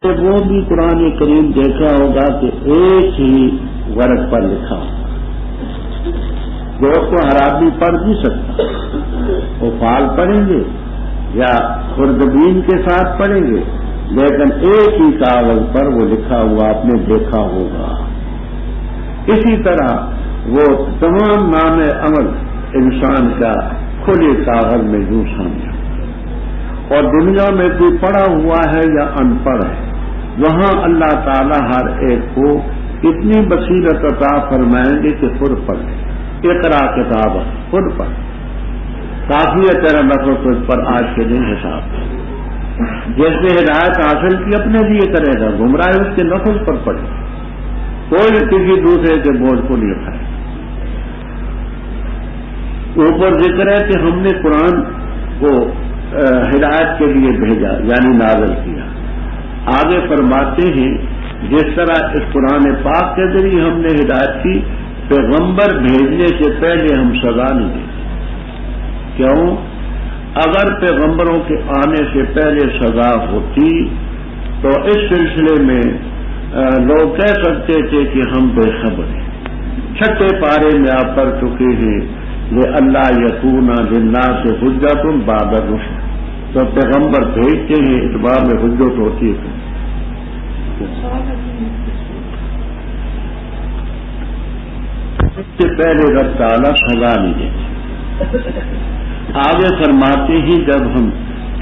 وہ بھی قرآن کریم دیکھا ہوگا کہ ایک ہی ورق پر لکھا ہوگا، جو کو عربی پڑھ نہیں سکتا وہ فال پڑھیں گے یا خوردبین کے ساتھ پڑھیں گے، لیکن ایک ہی کاغذ پر وہ لکھا ہوا آپ نے دیکھا ہوگا۔ اسی طرح وہ تمام نام عمل انسان کا کھلے کاغذ میں یوں سمجھا، اور دنیا میں کوئی پڑھا ہوا ہے یا ان پڑھ ہے، وہاں اللہ تعالیٰ ہر ایک کو اتنی بصیرت عطا فرمائیں گے کہ خود پڑھ لے، اقرا کتاب خود پڑھ، کافی ہے تیرا نفع تجھ پر آج کے دن حساب۔ جس نے ہدایت حاصل کی اپنے لیے کرے گا، گمراہ اس کے نفل پر پڑے، کوئی کسی دوسرے کے بوجھ کو نہیں اٹھائے۔ اوپر ذکر ہے کہ ہم نے قرآن کو ہدایت کے لیے بھیجا یعنی نازل کیا۔ آگے فرماتے ہیں جس طرح اس قرآن پاک کے ذریعے ہم نے ہدایت کی، پیغمبر بھیجنے سے پہلے ہم سزا نہیں دیتے۔ کیوں؟ اگر پیغمبروں کے آنے سے پہلے سزا ہوتی تو اس سلسلے میں لوگ کہہ سکتے تھے کہ ہم بے خبر ہیں۔ چھٹے پارے میں آپ پڑھ چکے ہیں یہ اللہ یکون للناس حجۃ بعد الرسل، تو پیغمبر بھیجتے ہیں اعتبار میں حجت ہوتی ہے۔ اس سے پہلے رب تعالیٰ سزا نہیں دیتے۔ آگے فرماتے ہیں جب ہم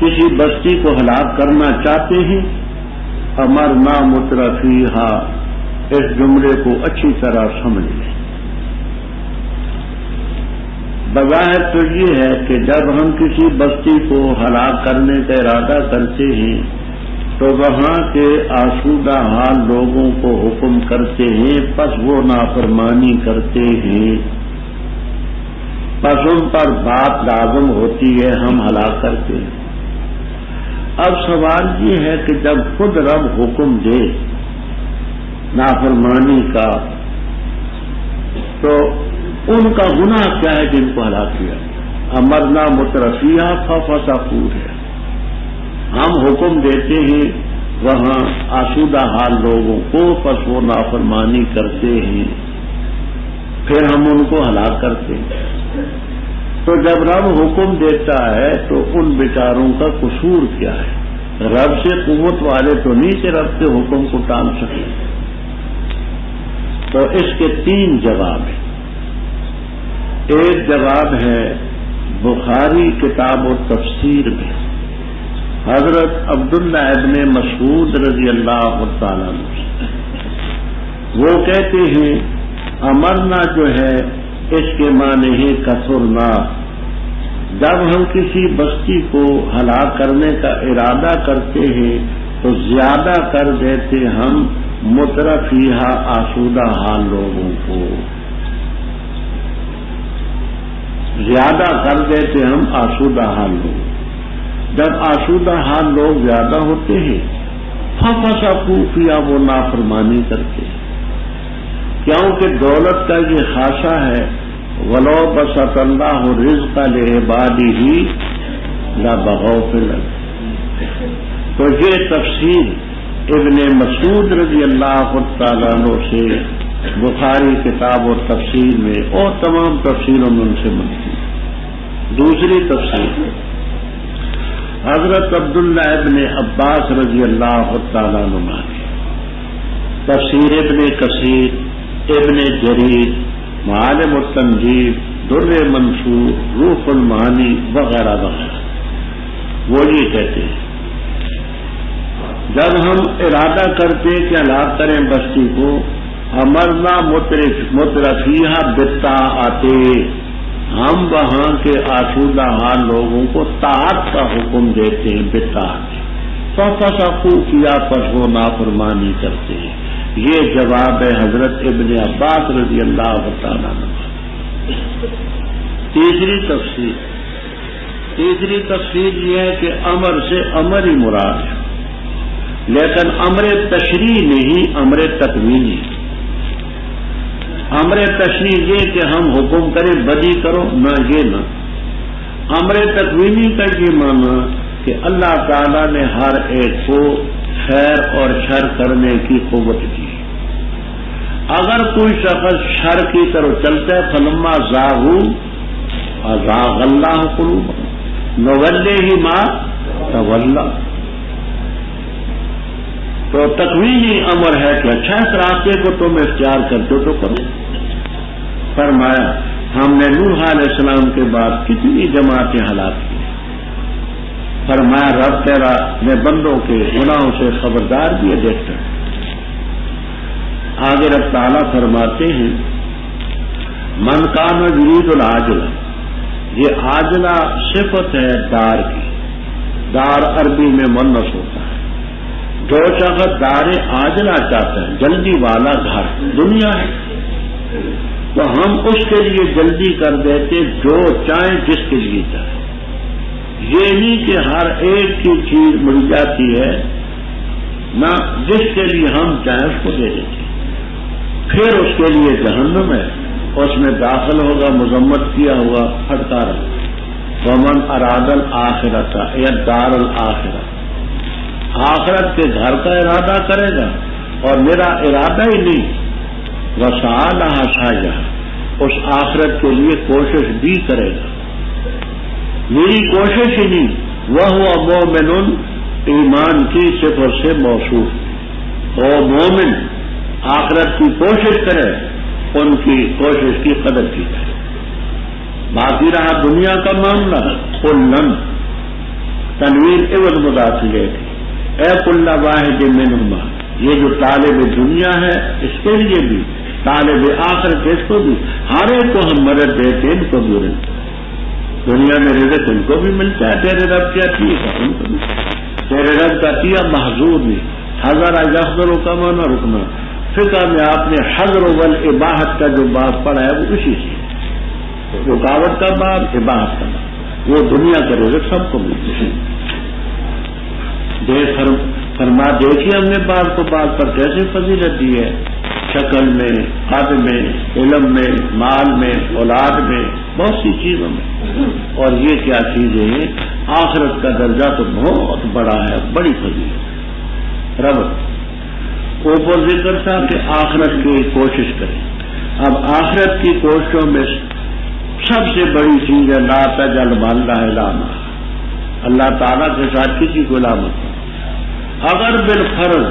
کسی بستی کو ہلاک کرنا چاہتے ہیں، امرنا مترفیہا، اس جملے کو اچھی طرح سمجھ لیں۔ بظاہر تو یہ ہے کہ جب ہم کسی بستی کو ہلاک کرنے کا ارادہ کرتے ہیں تو وہاں کے آسودہ حال لوگوں کو حکم کرتے ہیں، پس وہ نافرمانی کرتے ہیں، پس ان پر بات لازم ہوتی ہے، ہم ہلاک کرتے ہیں۔ اب سوال یہ ہے کہ جب خود رب حکم دے نافرمانی کا تو ان کا گناہ کیا ہے جن کو ہلاک کیا؟ امرنا مترفیہ ففسقوا ہے، ہم حکم دیتے ہیں وہاں آسودہ حال لوگوں کو، پس وہ نافرمانی کرتے ہیں، پھر ہم ان کو ہلاک کرتے ہیں۔ تو جب رب حکم دیتا ہے تو ان بیچاروں کا قصور کیا ہے؟ رب سے قوت والے تو نہیں کہ رب کے حکم کو ٹال سکے۔ تو اس کے تین جواب ہیں۔ ایک جواب ہے بخاری کتاب و تفسیر میں حضرت عبداللہ ابن مسعود رضی اللہ تعالیٰ عنہ، وہ کہتے ہیں امرنا جو ہے اس کے معنی ہے کثرنا، جب ہم کسی بستی کو ہلاک کرنے کا ارادہ کرتے ہیں تو زیادہ کر دیتے ہم مترفیہا آسودہ حال لوگوں کو، زیادہ کر دیتے ہم آسودہ حال لوگ۔ جب آسودہ حال لوگ زیادہ ہوتے ہیں ففسقوا فیہا، وہ نافرمانی کرتے ہیں، کیونکہ دولت کا یہ خاصہ ہے وَلَوْ بَسَطَ اللَّهُ الرِّزْقَ لِعِبَادِهِ لَبَغَوْا فِي الْأَرْضِ۔ تو یہ تفسیر ابن مسعود رضی اللہ تعالیٰ عنہ سے بخاری کتاب اور تفسیر میں اور تمام تفسیروں میں ان سے ملتی ہے۔ دوسری تفسیر حضرت عبداللہ ابن عباس رضی اللہ تعالیٰ عنہ، تفسیر ابن کثیر، ابن جریر، معالم التنزیل، در منصور، روح المعانی وغیرہ وغیرہ، وہ یہ کہتے ہیں جب ہم ارادہ کرتے کہ ہلاک کریں بستی کو، امرنا مترفیہا بالطاعۃ، ہم وہاں کے آسودہ حال لوگوں کو طاعت کا حکم دیتے ہیں، بالطاعت، ففسقوا کیا پس وہ نافرمانی کرتے ہیں۔ یہ جواب ہے حضرت ابن عباس رضی اللہ تعالیٰ عنہ۔ تیسری تفسیر یہ ہے کہ امر سے امر ہی مراد ہے، لیکن امر تشریع نہیں، امر تکوینی۔ امر تشریع یہ کہ ہم حکم کریں بدی کرو، نہ یہ نہ۔ امر تکوینی کا یہ معنی کہ اللہ تعالیٰ نے ہر ایک کو خیر اور شر کرنے کی قوت دی. اگر کوئی شخص شر کی طرف چلتا ہے فلما زاغوا ازاغ اللہ قلوبہم نولیہ ما تولی، تو تکوینی امر ہے کہ اچھا اس راستے کو تم اختیار کرتے ہو تو کرو. فرمایا ہم نے نوح علیہ السلام کے بعد کتنی جماعتیں ہلاک کی. فرمایا رب تیرا میں بندوں کے گناہوں سے خبردار بھی ہے، دیکھتا ہے. آگے رب تعالیٰ فرماتے ہیں من کان یرید العاجلہ، یہ عاجلہ صفت ہے دار کی. دار عربی میں مؤنث ہوتا ہے. جو شخص دار عاجلہ چاہتا ہے، جلدی والا گھر دنیا ہے، تو ہم اس کے لیے جلدی کر دیتے جو چاہیں جس کے لیے چاہیں. یہ نہیں کہ ہر ایک کی چیز مل جاتی ہے، نہ جس کے لیے ہم چاہیں اس کو دے دیتے. پھر اس کے لیے جہنم ہے، اس میں داخل ہوگا، مذمت کیا ہوا پھٹکارا. ومن اراد الآخرۃ یا دار الآخرہ، آخرت کے گھر کا ارادہ کرے گا اور میرا ارادہ ہی نہیں، وسعی لہا سعیہا، اس آخرت کے لیے کوشش بھی کرے گا. میری کوشش ہی نہیں، وہو مومن، ایمان کی صفر سے موصوف. وہ مومن آخرت کی کوشش کرے، ان کی کوشش کی قدر کی جائے. باقی رہا دنیا کا معاملہ، کلن تنوین عوض مضاف الیہ تھی. اے کل واحد منہما، یہ جو طالب دنیا ہے اس کے لیے بھی، طالب آخرت اس کو بھی، ہر ایک کو ہم مدد دیتے، ان کو بھی رزق. دنیا میں رزق ان کو بھی ملتا ہے، تیرے رب کیا ٹھیک ہے ان کو بھی. تیرے رب کا کیا محظور نہیں. حضر یحضر کا معنی رکنا. فقہ میں آپ نے حضر والاباحت کا جو باب پڑھا ہے وہ اسی سے، رکاوٹ کا باب، اباحت کا باب. وہ دنیا کا رزق سب کو ملتا ہے. فرما دیکھیے ہم نے بات کو بات پر کیسے فضیلت دی ہے، شکل میں، قد میں، علم میں، مال میں، اولاد میں، بہت سی چیزوں میں. اور یہ کیا چیزیں ہیں، آخرت کا درجہ تو بہت بڑا ہے، بڑی فضیلت. رب اوپر ذکر تھا کہ آخرت کی کوشش کریں. اب آخرت کی کوششوں میں سب سے بڑی چیز ہے لا تجعل مع اللہ الہا، اللہ تعالیٰ کے ساتھ کسی کو لا مت. اگر بالفرض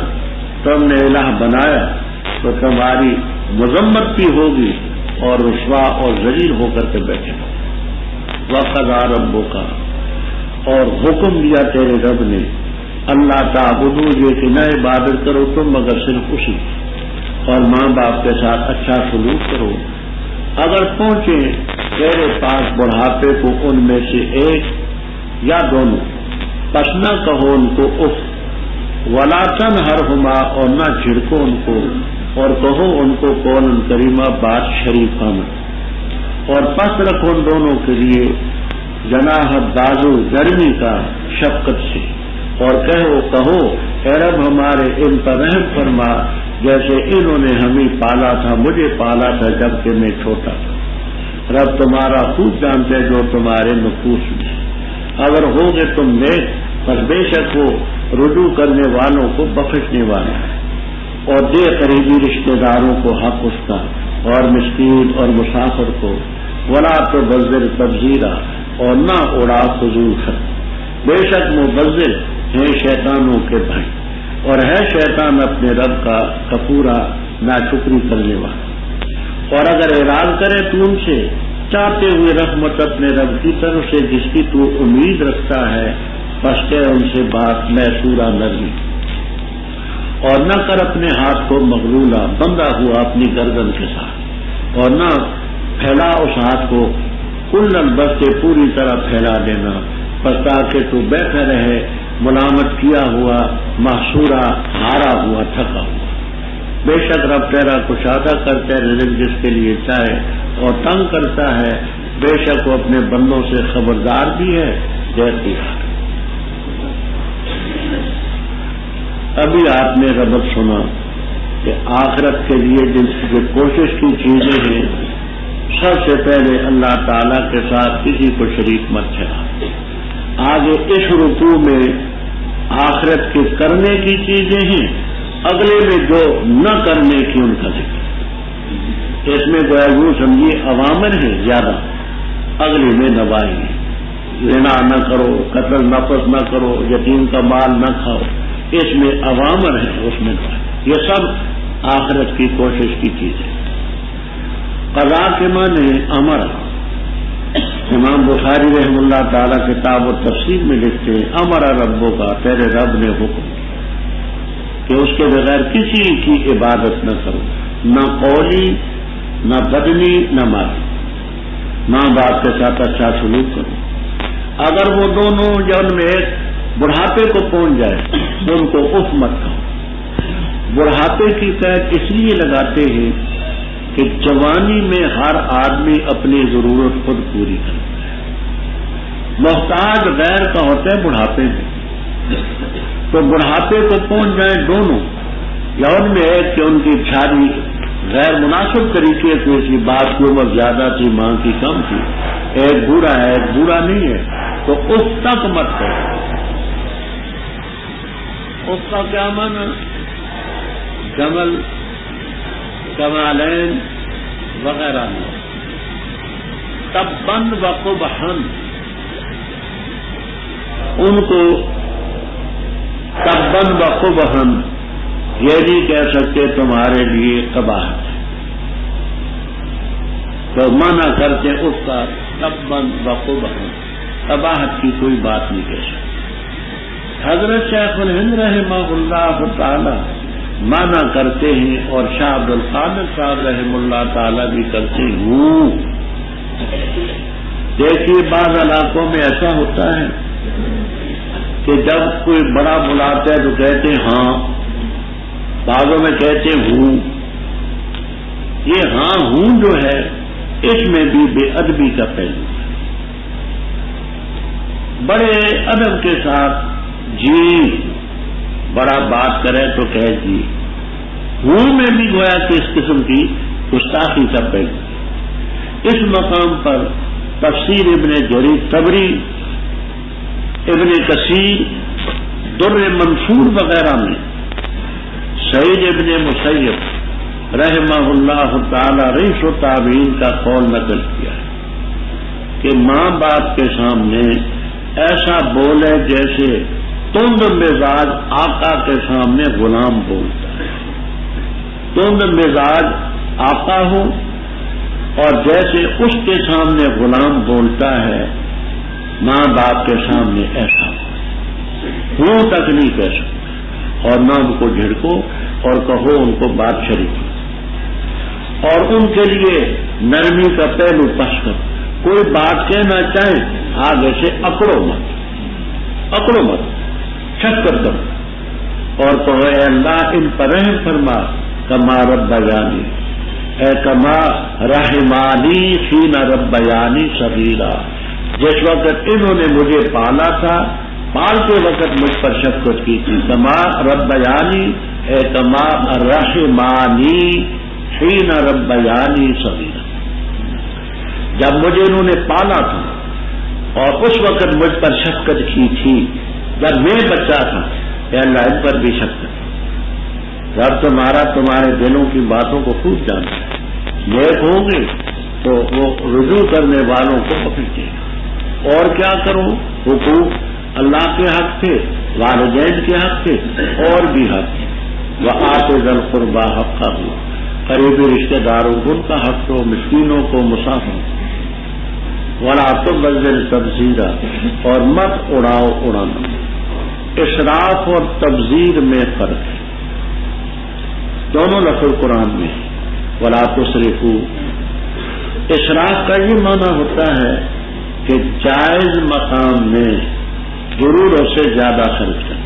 تم نے الہ بنایا تو تمہاری مذمت بھی ہوگی اور رسوا اور ذلیل ہو کر کے بیٹھے گا. وقضى ربک، اور حکم دیا تیرے رب نے، اللہ تعبدوا، یہ کہ نہ عبادت کرو تم مگر صرف اسی، اور ماں باپ کے ساتھ اچھا سلوک کرو. اگر پہنچے تیرے پاس بڑھاپے کو ان میں سے ایک یا دونوں، پس نہ کہو ان کو اف، ولا تنہرہما، اور نہ جھڑکو ان کو، اور کہو ان کو قولا کریما، بات شریفانہ. اور پس رکھو ان دونوں کے لیے جناح بازو، گرمی کا، شفقت سے. اور کہو اے رب ہمارے ان پر رحم فرما، جیسے انہوں نے ہمیں پالا تھا، مجھے پالا تھا جب کہ میں چھوٹا تھا. رب تمہارا خوب جانتے ہیں جو تمہارے نفوس میں. اگر ہوگے تم نیک، بس بے شک وہ رجوع کرنے والوں کو بخشنے والا ہے. اور دے قریبی رشتہ داروں کو حق اس کا، اور مسکین اور مسافر کو. ولا تبذر تبذیرا، اور نہ اڑا فضول خرچ. بے شک مبذر ہیں شیطانوں کے بھائی، اور ہے شیطان اپنے رب کا کفورا، ناشکری کرنے والا. اور اگر اعراض کرے تو ان سے، چاہتے ہوئے رحمت اپنے رب کی طرف سے جس کی تو امید رکھتا ہے، بس کہ ان سے بات میسورہ نرمی. اور نہ کر اپنے ہاتھ کو مغلولہ، بندھا ہوا اپنی گردن کے ساتھ، اور نہ پھیلا اس ہاتھ کو کلن بستے، پوری طرح پھیلا دینا، بس تاکہ تو بیٹھا رہے ملامت کیا ہوا، محصورہ، ہارا ہوا، تھکا ہوا. بے شک رب تیرا کشادہ کرتا ہے رزق جس کے لیے چاہے، اور تنگ کرتا ہے. بے شک وہ اپنے بندوں سے خبردار بھی ہے، دیکھ ہے. ابھی آپ نے ربط سنا کہ آخرت کے لیے جن جو کوشش کی چیزیں ہیں، سب سے پہلے اللہ تعالیٰ کے ساتھ کسی کو شریک مت ٹھہرا. آگے اس رکوع میں آخرت کے کرنے کی چیزیں ہیں، اگلے میں جو نہ کرنے کی ان کا ذکر، اس میں گویا یوں سمجھیے عوامر ہیں زیادہ، اگلے میں نواہی ہے، زنا نہ کرو، قتل نفس نہ کرو، یتیم کا مال نہ کھاؤ، اس میں عوامر ہیں، اس میں نواہی، یہ سب آخرت کی کوشش کی چیز ہے۔ قضا کے معنی امر، امام بخاری رحم اللہ تعالی کتاب و تفسیر میں لکھتے ہیں امر ربوں کا، تیرے رب نے حکم کہ اس کے بغیر کسی کی عبادت نہ کرو، نہ قولی نہ بدنی نہ مالی، ماں باپ کے ساتھ اچھا سلوک کرو، اگر وہ دونوں جن میں بڑھاپے کو پہنچ جائے ان کو اف مت کہو۔ بڑھاپے کی قید اس لیے لگاتے ہیں کہ جوانی میں ہر آدمی اپنی ضرورت خود پوری کرتا ہے، محتاج غیر کا ہوتا ہے بڑھاپے میں، تو بڑھاپے کو پہنچ جائیں دونوں، یا ان میں ایک کہ ان کی شادی غیر مناسب طریقے سے، اسی بات کی عمر زیادہ تھی ماں کی کم تھی، ایک بوڑھا ہے ایک بوڑھا نہیں ہے، تو اس تک مت کرو۔ اس کا کیا معنی؟ جمل کمالین وغیرہ میں تب بند وقبحن، ان کو تب بند وقبحن یہ نہیں کہہ سکتے تمہارے لیے قباحت ہے، تو منع کرتے اس کا تب بند وقبحن، قباحت کی کوئی بات نہیں کہہ سکتے۔ حضرت شیخ الہند رحمہ اللہ تعالی مانا کرتے ہیں، اور شاہ عبد القادر صاحب رحم اللہ تعالی بھی کرتے ہوں۔ دیکھیے بعض علاقوں میں ایسا ہوتا ہے کہ جب کوئی بڑا بلاتا ہے تو کہتے ہیں ہاں، بعضوں میں کہتے ہوں۔ یہ ہاں ہوں جو ہے اس میں بھی بے ادبی کا پہلو ہے، بڑے ادب کے ساتھ جی، بڑا بات کرے تو کہے جی، ہوں میں بھی گویا کہ اس قسم کی گستاخی کا پہلو۔ اس مقام پر تفسیر ابن جریر طبری، ابن کثیر، در منصور وغیرہ میں سعید ابن مسیب رحمہ اللہ تعالی رئیس التابعین کا قول نقل کیا ہے کہ ماں باپ کے سامنے ایسا بولے جیسے تند مزاج آقا کے سامنے غلام بولتا ہے، تند مزاج آقا ہو اور جیسے اس کے سامنے غلام بولتا ہے ماں باپ کے سامنے ایسا ہوں تک نہیں کہہ سکتا، اور نہ ان کو جھڑکو اور کہو ان کو بات شریک، اور ان کے لیے نرمی کا پہلو پش کرو، کوئی بات کہنا چاہے آگے سے اکڑو مت، شکر کرو اور کہو اے اللہ ان پر رحم فرما، کما ربیانی، اے کما رحمانی حین ربیانی صغیرا، جس وقت انہوں نے مجھے پالا تھا، پالتے وقت مجھ پر شفقت کی تھی، کما ربیانی اے کما رحمانی حین ربیانی صغیرا، جب مجھے انہوں نے پالا تھا اور اس وقت مجھ پر شفقت کی تھی جب میں بچہ تھا، اے اللہ ان پر بھی شفقت۔ رب تمہارا تمہارے دلوں کی باتوں کو خوب جانتا ہے، نیک ہوں گے تو وہ رجوع کرنے والوں کو پکڑتے ہیں، اور کیا کروں، حقوق اللہ کے حق تھے، والدین کے حق تھے، اور بھی حق تھے، وآت ذی القربى حقہ، قریبی رشتہ داروں کو ان کا حق ہو، مسکینوں کو، مسافروں کو، ولا تبذر تبذیرا، اور مت اڑاؤ اڑانا۔ اسراف اور تبذیر میں فرق ہے، دونوں لفظ قرآن میں ہے، ولا تسرفوا۔ اسراف کا یہ معنی ہوتا ہے کہ جائز مقام میں ضرورت سے زیادہ خرچ کرنا،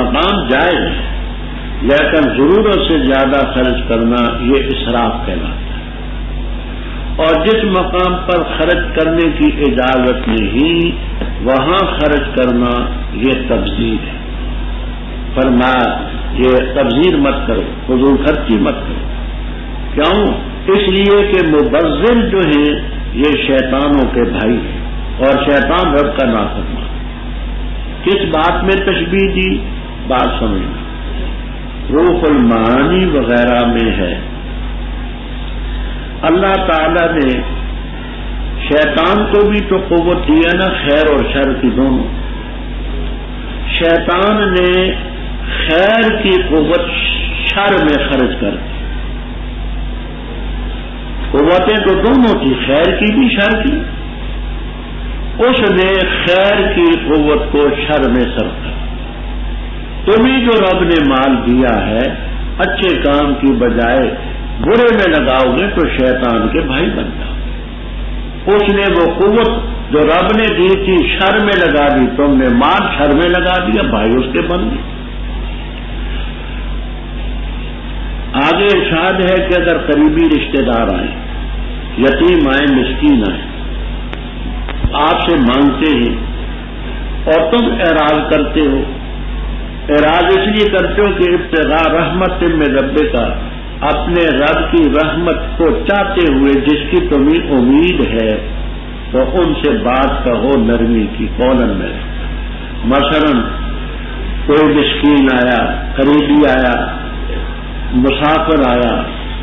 مقام جائز ہے لیکن ضرورت سے زیادہ خرچ کرنا یہ اسراف کہلاتا ہے، اور جس مقام پر خرچ کرنے کی اجازت نہیں وہاں خرچ کرنا یہ تبذیر ہے۔ فرمایا یہ تبذیر مت کرو، فضول خرچی مت کرو، کیوں؟ اس لیے کہ مبذر جو ہیں یہ شیطانوں کے بھائی ہیں، اور شیطان رب کا نافرمان۔ کس بات میں تشبیہ دی؟ بات سمجھنا، روح المعانی وغیرہ میں ہے۔ اللہ تعالی نے شیطان کو بھی تو قوت دی ہے نا، خیر اور شر کی دونوں۔ شیطان نے خیر کی قوت شر میں خرچ کر دی۔ قوتیں تو دونوں تھی، خیر کی بھی شر کی، اس نے خیر کی قوت کو شر میں صرف کر۔ تمہیں جو رب نے مال دیا ہے اچھے کام کی بجائے برے میں لگاؤ گے تو شیطان کے بھائی بن جاؤ۔ اس نے وہ قوت جو رب نے دی تھی شر میں لگا دی، تم نے مال شر میں لگا دیا، بھائی اس کے بن گئے۔ آگے ارشاد ہے کہ اگر قریبی رشتہ دار آئیں، یتیم آئیں، مسکین آئیں، آپ سے مانگتے ہیں اور تم اعراض کرتے ہو، اعراض اس لیے کرتے ہو کہ ابتغاء رحمت من رب کا، اپنے رب کی رحمت کو چاہتے ہوئے جس کی تمہیں امید ہے، تو ان سے بات کہو نرمی کی، قولن میں۔ مثلا کوئی مسکین آیا، قریبی آیا، مسافر آیا،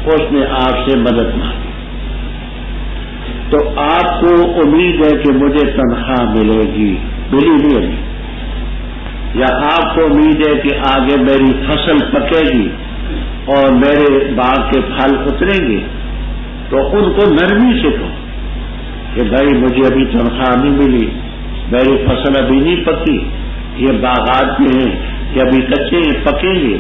اس نے آپ سے مدد مانگی، تو آپ کو امید ہے کہ مجھے تنخواہ ملے گی، ملی نہیں ابھی، یا آپ کو امید ہے کہ آگے میری فصل پکے گی اور میرے باغ کے پھل اتریں گے، تو ان کو نرمی سے کہو کہ بھائی مجھے ابھی تنخواہ نہیں ملی، میری فصل ابھی نہیں پکی، یہ باغات میں ہیں کہ ابھی کچے ہیں، پکیں گے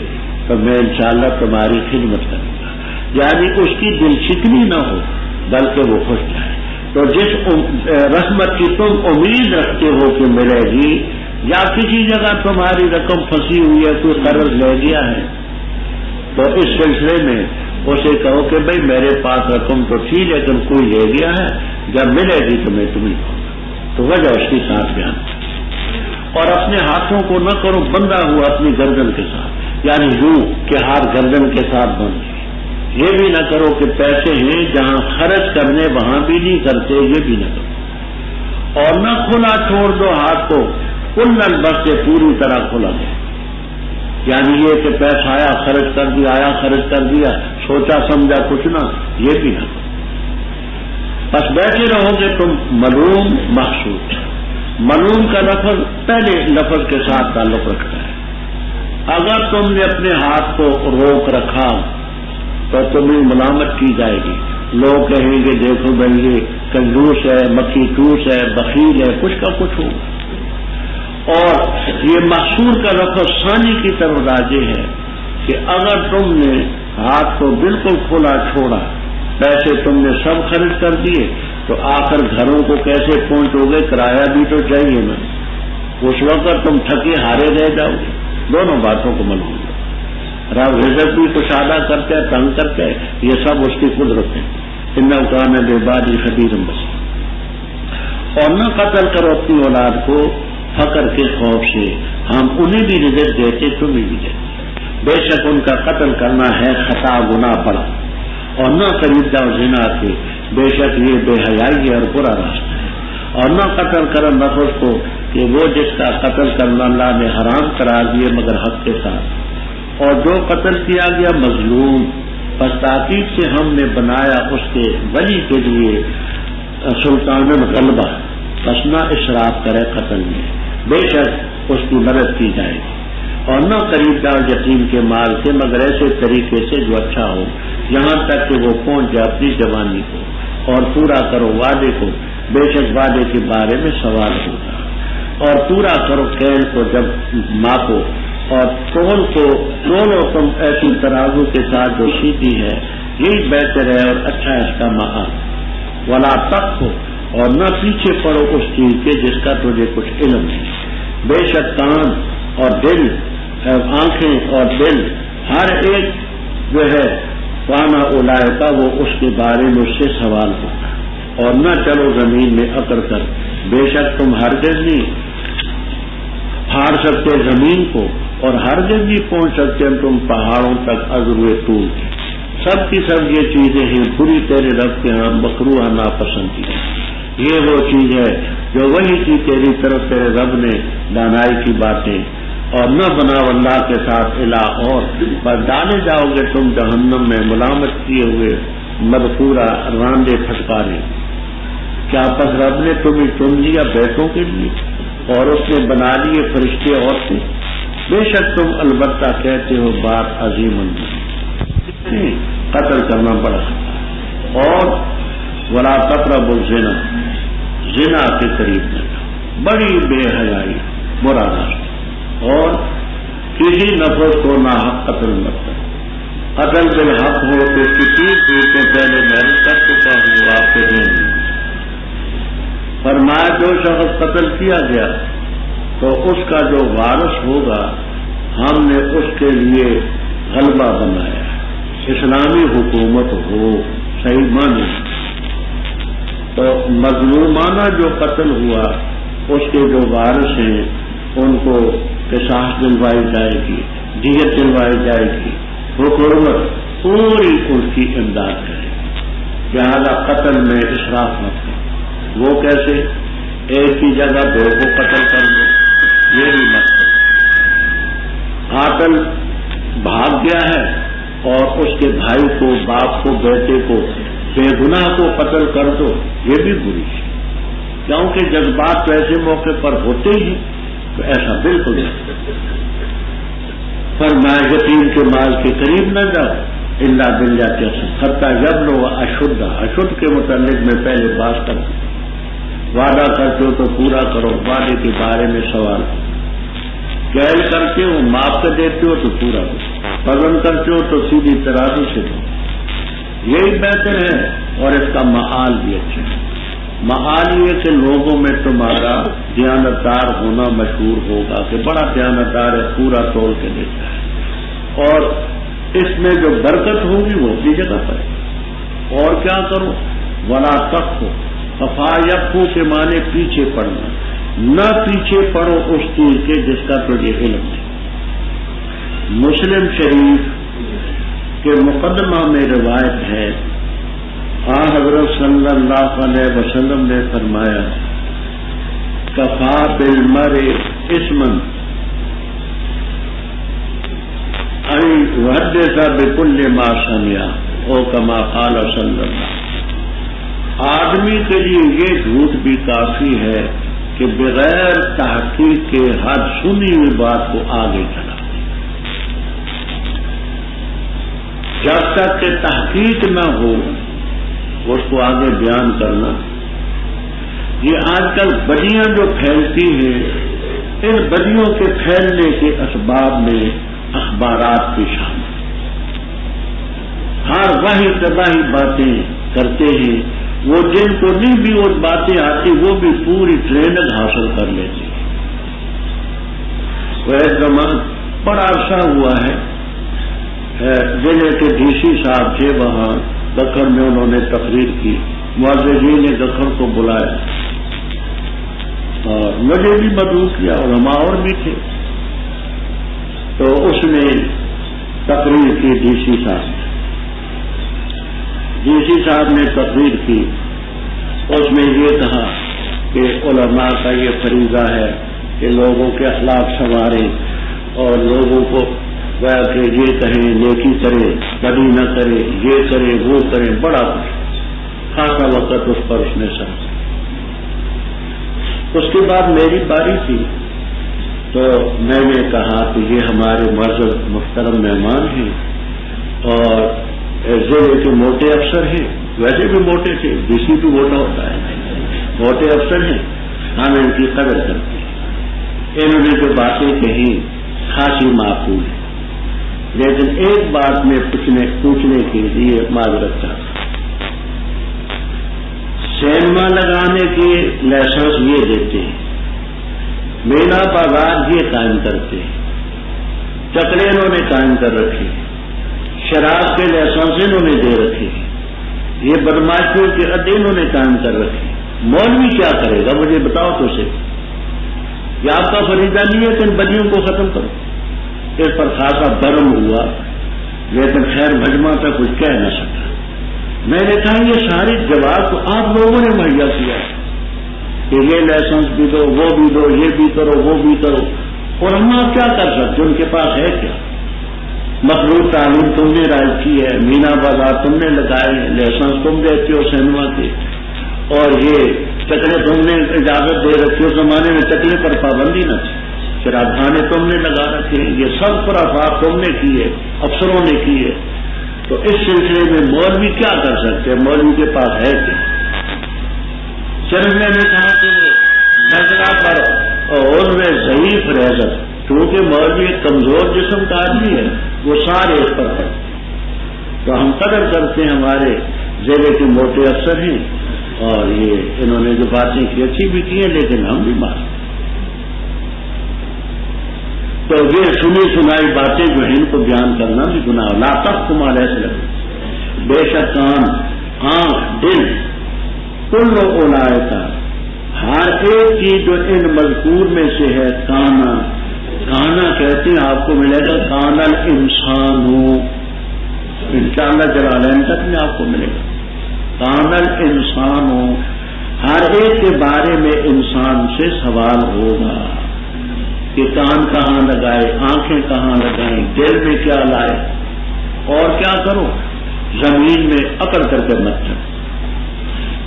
تو میں انشاءاللہ تمہاری خدمت کروں گا۔ یعنی اس کی دل شکنی نہ ہو بلکہ وہ خوش جائے۔ تو جس رحمت کی تم امید رکھتے ہو کہ ملے گی، یا کسی جگہ تمہاری رقم پھنسی ہوئی ہے، کوئی قرض لے گیا ہے، تو اس سلسلے میں اسے کہو کہ بھائی میرے پاس رقم تو تھی لیکن کوئی لے گیا ہے، جب ملے گی تو میں تمہیں کہوں گا۔ تو وجہ اس کی ساتھ بیان، اور اپنے ہاتھوں کو نہ کرو بندھا ہوا اپنی گردن کے ساتھ، یعنی یوں کہ ہاتھ گردن کے ساتھ بند۔ یہ بھی نہ کرو کہ پیسے ہیں جہاں خرچ کرنے وہاں بھی نہیں کرتے، یہ بھی نہ کرو، اور نہ کھلا چھوڑ دو ہاتھ کو، کل البس سے پوری طرح کھلا دو، یعنی یہ کہ پیسہ آیا خرچ کر دیا، آیا خرچ کر دیا، سوچا سمجھا کچھ نہ، یہ بھی نہ کرو۔ بس بیٹھے رہو گے تم ملوم محسوس۔ ملوم کا لفظ پہلے لفظ کے ساتھ تعلق رکھتا ہے۔ اگر تم نے اپنے ہاتھ کو روک رکھا تو تمہیں ملامت کی جائے گی، لوگ کہیں گے دیکھو بھائی یہ کنجوس ہے، مکھی ٹوس ہے، بخیل ہے، کچھ کا کچھ ہوگا۔ اور یہ محصور کا لفظ ثانی کی طرف راجع ہے کہ اگر تم نے ہاتھ کو بالکل کھلا چھوڑا، پیسے تم نے سب خرچ کر دیے، تو آخر گھروں کو کیسے پہنچو گے؟ کرایہ بھی تو چاہیے نا، اس وقت تم تھکے ہارے رہ جاؤ گے۔ دونوں باتوں کو معلوم ہے، رب رزق بھی کشادہ کرتے ہیں، تنگ کرتے ہیں، یہ سب اس کی قدرت ہے۔ انہ کان بعبادی خبیر بصیر۔ اور نہ قتل کرو اپنی اولاد کو فقر کے خوف سے، ہم انہیں بھی رزق دیتے تمہیں بھی دیتے، بے شک ان کا قتل کرنا ہے خطا گناہ بڑا، اور نہ قریب جاؤ زنا کے، بے شک یہ بے حیائی ہے اور برا راستہ ہے۔ اور نہ قتل کرو نفس کو کہ وہ جس کا قتل کرنا اللہ نے حرام قرار دیے مگر حق کے ساتھ، اور جو قتل کیا گیا مظلوم، پس تاکید سے ہم نے بنایا اس کے ولی کے لیے سلطان الغلبہ، پس نہ اشراف کرے قتل میں، بے شک اس کی مدد کی جائے گی۔ اور نہ قریب جاؤ یتیم کے مال سے مگر ایسے طریقے سے جو اچھا ہو، یہاں تک کہ وہ پہنچ جائے اپنی جوانی کو، اور پورا کرو وعدے کو، بے شک وعدے کے بارے میں سوال ہوگا۔ اور پورا کرو کیل کو جب ماپو، اور تول کو تولو تم ایسی ترازو کے ساتھ جو سیدھی ہے، یہی بہتر ہے اور اچھا ہے اس کا معاد۔ ولا تقف، اور نہ پیچھے پڑو اس چیز کے جس کا تجھے کچھ علم ہے، بے شک کان اور دل، آنکھیں اور دل، ہر ایک جو ہے وانا اولائے کا وہ اس کے بارے میں اس سے سوال ہوگا۔ اور نہ چلو زمین میں اکڑ کر، بے شک تم ہرگز نہیں پھاڑ سکتے زمین کو، اور ہرگز نہیں پہنچ سکتے تم پہاڑوں تک عذروِ طول کی۔ سب کی سب یہ چیزیں ہیں بری تیرے رب کے ہاں مکروہ ناپسندیدہ۔ یہ وہ چیز ہے جو وہی کی تیری طرف تیرے رب نے دانائی کی باتیں اور نہ بناؤ اللہ کے ساتھ الہ اور، پر ڈالے جاؤ گے تم جہنم میں ملامت کیے ہوئے مدفورا راندے پھٹکارے۔ کیا پس رب نے تمہیں چن لیا بیٹوں کے لیے اور اس نے بنا لیے فرشتے عورتیں؟ بے شک تم البتہ کہتے ہو بات عظیم قتل کرنا پڑا، اور ولا تقربوا الزنا، زنا کے قریب نہ جاؤ، بڑی بے حیائی برا راستہ، اور کسی نفس کو ناحق قتل مت کرو، قتل بالحق ہو تو کسی چیز سے پہلے میں کر چکا ہوں آپ کے ذہن میں۔ فرمایا جو شخص قتل کیا گیا تو اس کا جو وارث ہوگا ہم نے اس کے لیے غلبہ بنایا، اسلامی حکومت ہو صحیح معنی، تو مظلومانہ جو قتل ہوا اس کے جو وارث ہیں ان کو قصاص دلوائی جائے گی، دیت دلوائی جائے گی، حکومت پوری ان کی امداد کرے گی، لہذا قتل میں اسراف مت کرو۔ وہ کیسے؟ ایک کی جگہ دو کو قتل کر دو، یہ بھی مت کرو۔ قاتل بھاگ گیا ہے اور اس کے بھائی کو، باپ کو، بیٹے کو، بے گناہ کو قتل کر دو، یہ بھی بری ہے، کیونکہ جذبات تو ایسے موقع پر ہوتے ہی، تو ایسا بالکل نہیں۔ فرمایا یتیم کے مال کے قریب نہ جاؤ الا باللہ حتی یبلغ اشدہ، اشد کے متعلق میں پہلے بات کر دوں، وعدہ کرتے ہو تو پورا کرو، وعدے کے بارے میں سوال، کیل کرتے ہو معاف کر دیتے ہو تو پورا کرو، وزن کرتے ہو تو سیدھی ترازو سے دو، یہی بہتر ہے، اور اس کا معال بھی اچھا ہے۔ معال یہ کہ لوگوں میں تمہارا دیانتدار ہونا مشہور ہوگا کہ بڑا دیانتدار ہے، پورا توڑ کے دیتا ہے، اور اس میں جو برکت ہوگی وہ اپنی جگہ پر ہے۔ اور کیا کرو؟ ولا تقف، فایقفو کے معنی پیچھے پڑنا، نہ پیچھے پڑو اس چیز کے جس کا تجھے علم ہے۔ مسلم شریف کے مقدمہ میں روایت ہے، حضرت صلی اللہ علیہ وسلم نے فرمایا کفا بالمرء اثما ان يحدث بكل ما سمع، او کما قال صلی اللہ۔ آدمی کے لیے یہ جھوٹ بھی کافی ہے کہ بغیر تحقیق کے ہر سنی ہوئی بات کو آگے چلا، جب تک کہ تحقیق نہ ہو اس کو آگے بیان کرنا۔ یہ آج کل بدیاں جو پھیلتی ہیں، ان بدیوں کے پھیلنے کے اسباب میں اخبارات بھی شامل، ہر وحی تباہی باتیں کرتے ہیں، وہ جن کو نہیں بھی وہ باتیں آتی وہ بھی پوری ٹریننگ حاصل کر لیتے ہیں۔ وہ ایک زمان بڑا عرصہ ہوا ہے، ضلع کے ڈی سی صاحب تھے، وہاں دکن میں انہوں نے تقریر کی، معززین نے دکن کو بلایا اور مجھے بھی مدعو کیا، علماء اور بھی تھے، تو اس نے تقریر کی ڈی سی صاحب نے تقریر کی، اس میں یہ کہا کہ علماء کا یہ فریضہ ہے کہ لوگوں کے اخلاق سنواریں اور لوگوں کو کہ یہ کہیں نیکی کرے، بدی نہ کرے، یہ کرے وہ کرے، بڑا کچھ خاصا وقت اس پر اس نے سمجھا۔ اس کے بعد میری باری تھی تو میں نے کہا کہ یہ ہمارے معزز محترم مہمان ہیں اور ضلع کے موٹے افسر ہیں، ویسے بھی موٹے تھے، ڈی سی بھی موٹا ہوتا ہے، موٹے افسر ہیں، ہم ان کی قدر کرتے ہیں۔ انہوں نے جو باتیں کہی خاصی معقول ہے، لیکن ایک بات میں پوچھنے کے لیے معذرت چاہتا ہوں۔ سینما لگانے کے لائسنس یہ دیتے ہیں، میلہ بازار یہ قائم کرتے ہیں، چکرے انہوں نے قائم کر رکھے، شراب کے لائسنس انہوں نے دے رکھے، یہ بدماشیوں کے اڈے انہوں نے قائم کر رکھے۔ مولوی کیا کرے گا مجھے بتاؤ تو صحیح، یہ آپ کا فریضہ نہیں ہے کہ ان بدیوں کو ختم کرو۔ اس پر خاصا گرم ہوا، لیکن خیر مجمع تک کچھ کہہ نہ سکا۔ میں نے کہا یہ سارے جواب تو آپ لوگوں نے مہیا کیا کہ یہ لائسنس بھی دو، وہ بھی دو، یہ بھی کرو، وہ بھی کرو، علماء کیا کر سکتے، ان کے پاس ہے کیا؟ مخلوط تعلیم تم نے رائج کی ہے، مینا بازار تم نے لگائے ہیں، لائسنس تم دیتے ہو سینما کے، اور یہ چکلے تم نے اجازت دے رکھی، اس زمانے میں چکلے پر پابندی نہ تھی، شراب خانے تم نے لگا رکھے، یہ سب خرافات تم نے کی ہے، افسروں نے کی ہے۔ تو اس سلسلے میں مولوی کیا کر سکتے ہیں؟ مولوی کے پاس ہے کیا؟ چرنے نے کہا کہ وہ نظرہ پر اور میں ضعیف رہ گا، کیونکہ مولوی ایک کمزور جسم کا آدمی ہے، وہ سارے اس پر ہے۔ تو ہم قدر کرتے ہیں، ہمارے ضلع کے موٹے افسر ہیں، اور یہ انہوں نے جو باتیں کی اچھی بھی کی ہیں، لیکن ہم بھی مانتے۔ تو یہ سنی سنائی باتیں جو ہیں ان کو بیان کرنا بھی گناہ، لا تحکم علیہ السلام، بے شک کان، آنکھ، دل، کل اولئک، ہر ایک چیز جو ان مذکور میں سے ہے، کانا، کانا کہتے ہیں، آپ کو ملے گا کان الانسان، انشاءاللہ جلالین تک میں آپ کو ملے گا کان الانسان، ہر ایک کے بارے میں انسان سے سوال ہوگا کہ کان کہاں لگائے، آنکھیں کہاں لگائیں، دل میں کیا لائے، اور کیا کرو، زمین میں اکڑ کر کے مت چلو۔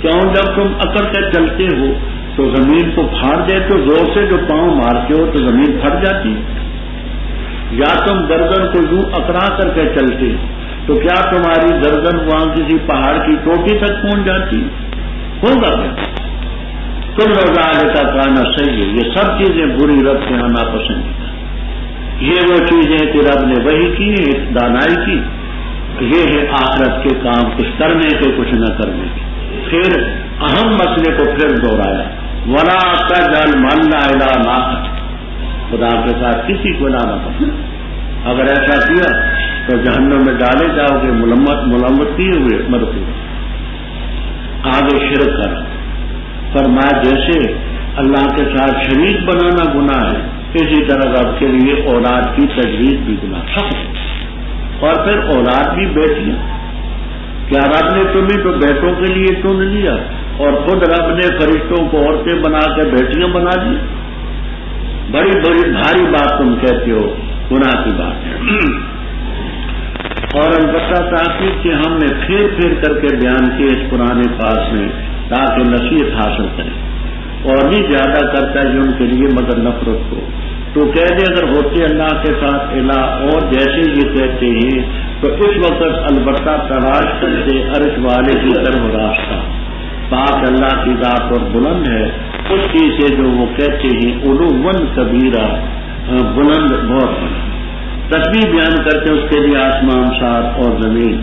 کیوں؟ جب تم اکڑ کر چلتے ہو تو زمین کو پھاڑ دیتے ہو، زور سے جو پاؤں مارتے ہو تو زمین پھٹ جاتی، یا تم گردن کو یوں اکڑا کر کے چلتے تو کیا تمہاری گردن وہاں کسی پہاڑ کی چوٹی تک پہنچ جاتی؟ ہوگا کیا؟ کل روزہ کا کانا صحیح ہے، یہ سب چیزیں بری رب کے یہاں ناپسندیدہ، یہ وہ چیزیں کہ رب نے وہی کی ہے دانائی کی، یہ ہے آخرت کے کام، کچھ کرنے کے کچھ نہ کرنے کے۔ پھر اہم مسئلے کو پھر دوہرایا، ولا تجعل مع اللہ الہا آخر، خدا کے ساتھ کسی کو نہ کرو، اگر ایسا کیا تو جہنم میں ڈالے جاؤ گے ملامت کیے ہوئے مرفوع۔ آگے شرک کر، فرمایا جیسے اللہ کے ساتھ شریک بنانا گناہ ہے، اسی طرح رب کے لیے اولاد کی تجویز بھی گناہ سخت ہے، اور پھر اولاد بھی بیٹیاں، کیا رب نے تمہیں تو بیٹوں کے لیے چن لیا، اور خود رب نے فرشتوں کو عورتیں بنا کے بیٹیاں بنا دی؟ بڑی بڑی بھاری بات تم کہتے ہو، گناہ کی بات ہے۔ اور البتہ تاکید کہ ہم نے پھر پھر کر کے بیان کیے اس قرآن پاک میں تاکہ نصیحت حاصل کریں، اور نہیں زیادہ کرتا ہے ان کے لیے مگر نفرت کو۔ تو کہہ دے اگر ہوتے اللہ کے ساتھ الہ، اور جیسے یہ کہتے ہیں تو اس وقت البتہ تلاش کرتے عرش والے کی طرف راستہ، پاک اللہ کی ذات اور بلند ہے اس چیز سے جو وہ کہتے ہیں علوا کبیرہ، بلند بہت بلند۔ تسبیح بیان کرتے اس کے لیے آسمان سات اور زمین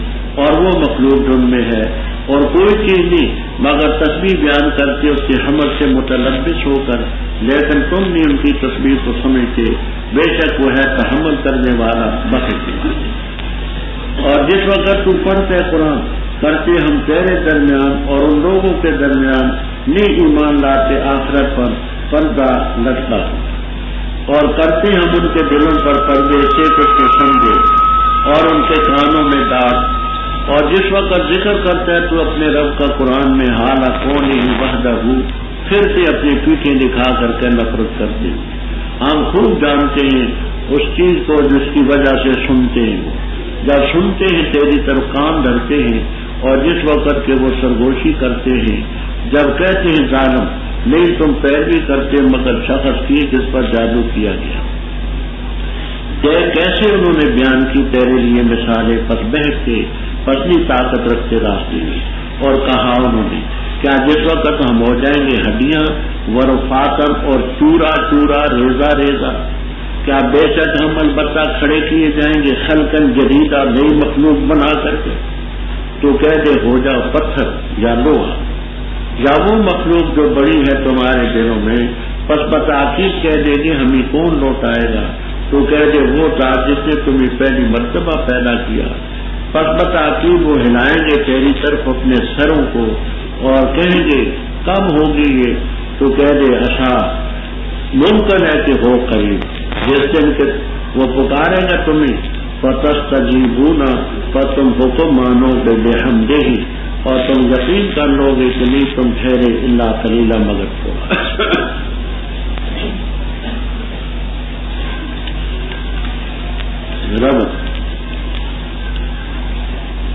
اور وہ مخلوق جو ان میں ہے، اور کوئی چیز نہیں مگر تسبیح بیان کرتے اس کے حمد سے متلبس ہو کر، لیکن تم نہیں ان کی تسبیح کو سمجھتے، بے شک وہ ہے تحمل کرنے والا بخشنے والا۔ اور جس وقت تو پڑھتے قرآن کرتے ہم تیرے درمیان اور ان لوگوں کے درمیان نہیں ایمان لاتے آخرت پر پردہ لٹکا، اور کرتے ہم ان کے دلوں پر پردے سے کچھ کو سمجھے اور ان کے کانوں میں ڈانٹ۔ اور جس وقت ذکر کرتا ہے تو اپنے رب کا قرآن میں حالہ کون ہی وحدہ ہو، پھر سے اپنی پیٹھیں دکھا کر کے نفرت کرتے ہیں۔ ہم خوب جانتے ہیں اس چیز کو جس کی وجہ سے سنتے ہیں، جب سنتے ہیں تیری طرف کان دھرتے ہیں، اور جس وقت کے وہ سرگوشی کرتے ہیں، جب کہتے ہیں ظالم نہیں تم پیروی کرتے مگر شخص کی جس پر جادو کیا گیا۔ کیسے انہوں نے بیان کی تیرے لیے مثالیں، پس بہتے پتلی طاقت رکھتے راستے میں، اور کہا انہوں نے کیا جس وقت ہم ہو جائیں گے ہڈیاں ورفاتن اور چورا چورا ریزہ ریزہ، کیا بے شک ہم البتہ کھڑے کیے جائیں گے خلقن جدیدہ، نئی مخلوق بنا کر کے۔ تو کہہ دے ہو جاؤ پتھر یا لوہا یا وہ مخلوق جو بڑی ہے تمہارے دلوں میں، پس بتاکید کہہ دے گی ہمیں کون لوٹائے گا؟ تو کہہ دے وہ ذات جس نے تمہیں پہلی مرتبہ پیدا کیا، پس بتاکید وہ ہلائیں گے تیری طرف اپنے سروں کو اور کہیں گے کب ہوگی یہ؟ تو کہہ دے عشاء، ممکن ہے کہ ہو قریب، جس دن کہ وہ پکارے گا تمہیں، فتستجیبون، پر تم حکم مانو گے بحمدہ، اور تم یقین کر لو گے کہ نہیں تم ٹھہرے الا قلیلا مگر تھوڑا۔ ربط.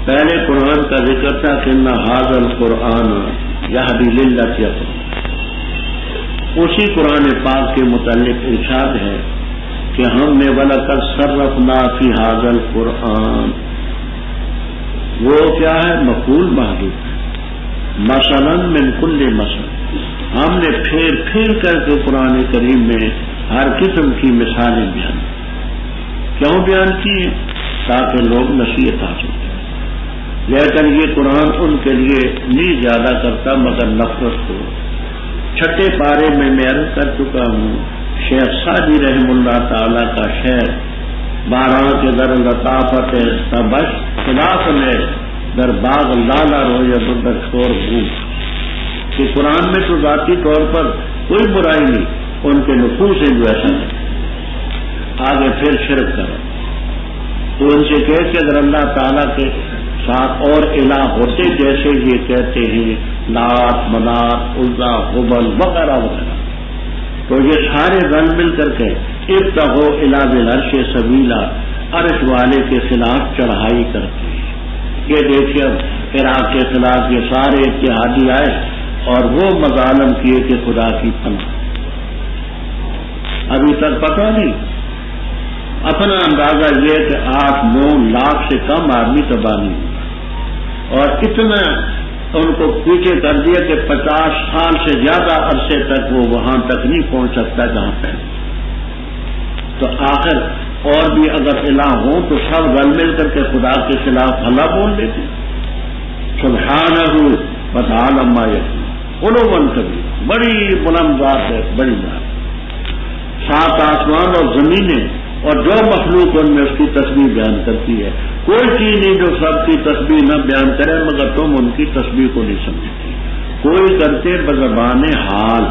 پہلے قرآن کا ذکر تھا کہ ان ھذا القرآن یہدی للتی اقوم. اسی قرآن پاک کے متعلق ارشاد ہے کہ ہم نے وَلَقَدْ صَرَّفْنَا فِي ھذا القرآن، وہ کیا ہے؟ مفعول محذوف ہے. مثلاً من کل مثل، ہم نے پھیر پھیر کر کے قرآن کریم میں ہر قسم کی مثالیں بیان کی. کیوں بیان کی ہیں؟ تاکہ لوگ نصیحت حاصل کریں. لیکن یہ قرآن ان کے لیے نہیں زیادہ کرتا مگر نفرت کو. چھٹے پارے میں عرض کر چکا ہوں، شیخ سعدی رحم اللہ تعالی کا شعر، بارہ کے در لطافت تبش خلاف میں در باغ لالا رویت در شور بھوم، کہ قرآن میں تو ذاتی طور پر کوئی برائی نہیں، ان کے نفوس ہیں جو ایسا ہے. آگے پھر شرک کرو تو ان سے کہہ کہ اگر اللہ تعالیٰ کے ساتھ اور الہ ہوتے جیسے یہ کہتے ہیں لات منات عزا حبل وغیرہ وغیرہ، تو یہ سارے رل مل کر کے ابتغوا الی ذی العرش سبیلا، عرش والے کے خلاف چڑھائی کرتے ہیں. یہ دیکھیے اب عراق کے خلاف یہ سارے اتحادی آئے اور وہ مظالم کیے کہ خدا کی پناہ. ابھی تک پتہ نہیں، اپنا اندازہ یہ کہ 8-9 لاکھ سے کم آدمی تباہ نہیں ہوئے، اور اتنا ان کو پیچھے کر دیا کہ 50 سال سے زیادہ عرصے تک وہ وہاں تک نہیں پہنچ سکتا جہاں پہ. تو آخر اور بھی اگر الہ ہوں تو سب رل مل کر کے خدا کے خلاف بھلا بول دیتے. سبحانہ وتعالی عما یصفون علوا کبیرا، بڑی بلند ذات ہے، بڑی ذات. 7 آسمان اور زمینیں اور جو مخلوق ان میں اس کی تسبیح بیان کرتی ہے. کوئی چیز نہیں جو سب کی تسبیح نہ بیان کرے، مگر تم ان کی تسبیح کو نہیں سمجھتے. کوئی کرتے بزبان حال،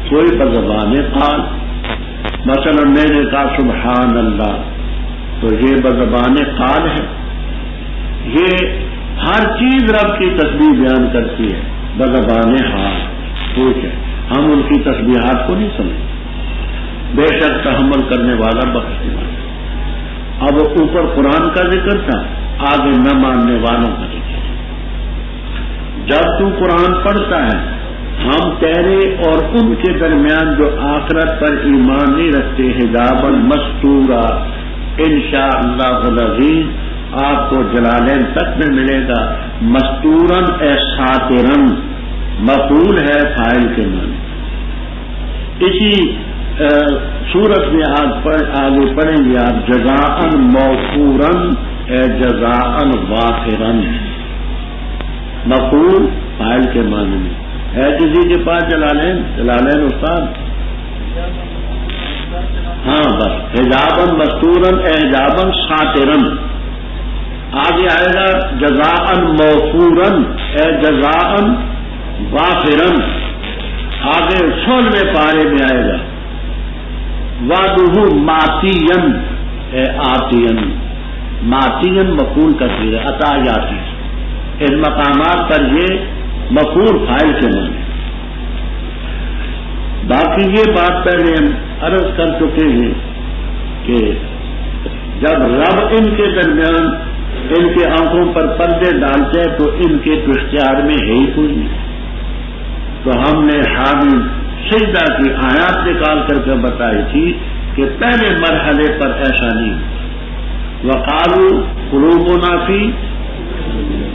کوئی بزبان قال. مثلا میں نے کہا سبحان اللہ، تو یہ بزبان قال ہے. یہ ہر چیز رب کی تسبیح بیان کرتی ہے بزبان حال. ٹھیک ہے، ہم ان کی تسبیحات کو نہیں سمجھتے. بے شک تحمل کرنے والا بخشنے والا. اب اوپر قرآن کا ذکر تھا، آگے نہ ماننے والوں کا ذکر. جب تو قرآن پڑھتا ہے، ہم تیرے اور ان کے درمیان جو آخرت پر ایمان نہیں رکھتے حجابا مستورا انشاءاللہ العزیز آپ کو جلالین تک میں ملے گا. مستورن اے ساترن، مفعول ہے فاعل کے معنی. اسی سورت میں آگے پڑھیں گے آپ جزاءً موفوراً اے جزاءً وافراً. مفعول فاعل کے معنی میں ہے. کسی کے پاس جلالین استاد؟ ہاں بس حجاباً مستوراً اے حجاباً ساتراً. آگے آئے گا جزاءً موفوراً اے جزاءً وافراً. آگے 16ویں پارے میں آئے گا وعدہ ماتین اے آتین. ماتین مفعول کا ذکر عطا جاتی. ان مقامات پر یہ مفعول فاعل کے معنی. باقی یہ بات پہلے ہم عرض کر چکے ہیں کہ جب رب ان کے درمیان ان کے آنکھوں پر پردے ڈالتے ہیں تو ان کے تو اختیار میں ہے ہی کوئی نہیں. تو ہم نے حامی سجدہ کی آیات نکال کر کے بتائی تھی کہ پہلے مرحلے پر ایسا نہیں. وقالوا قلوبنا فی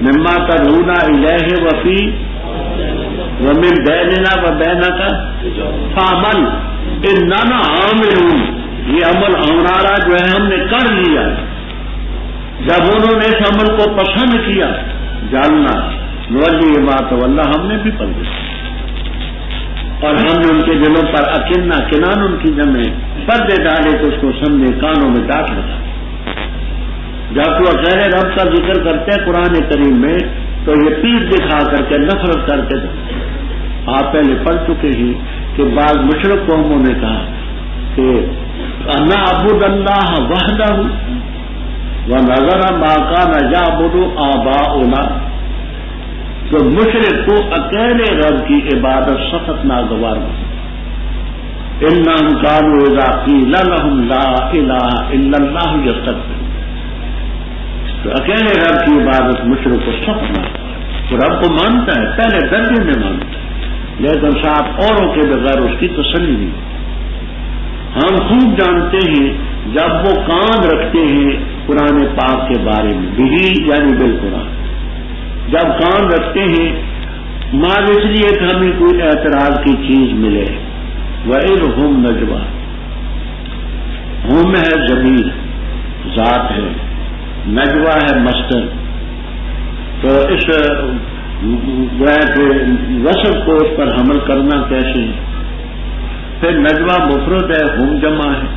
مما تدعونا الیہ وفی ومن بیننا وبینک فعمل اننا عاملون. یہ عمل ہمارا جو ہے ہم نے کر لیا. جب انہوں نے اس عمل کو پسند کیا جاننا نولی ما تولی، ہم نے بھی پسند کیا اور ہم نے ان کے دلوں پر اکنہ کنان ان کی جمع پردے ڈالے تو اس کو سمجھے کانوں میں ڈانٹ لگا. جب تو غیر رب کا ذکر کرتے ہیں قرآن کریم میں تو یہ پیٹ دکھا کر کے نفرت کر کے. آپ پہلے پڑھ چکے ہیں کہ بعض مشرک قوموں نے کہا کہ نعبد اللہ وحدہ ونذر ما کان یعبد آباؤنا. تو مشرک کو اکیلے رب کی عبادت سخت ناگوار ہو. انہم قالوا اذا قیل لهم لا الہ الا اللہ یستکبرون. تو اکیلے رب کی عبادت مشرک کو سخت مانتا ہے، تو رب کو مانتا ہے، پہلے درجے میں مانتا ہے، لیکن صاحب اوروں کے بغیر اس کی تسلی نہیں. ہم خوب جانتے ہیں جب وہ کان رکھتے ہیں قرآن پاک کے بارے میں بھی، یعنی بالقرآن جب کان رکھتے ہیں مال اس لیے کہ ہمیں کوئی اعتراض کی چیز ملے. وَإِذْ هُمْ نَجْوَىٰ، ہم ہے ضمیر ذات ہے، نجوا ہے مصدر. تو اس وصف کو اس پر حمل کرنا کیسے ہے؟ پھر نجوا مفرد ہے، ہم جمع ہے.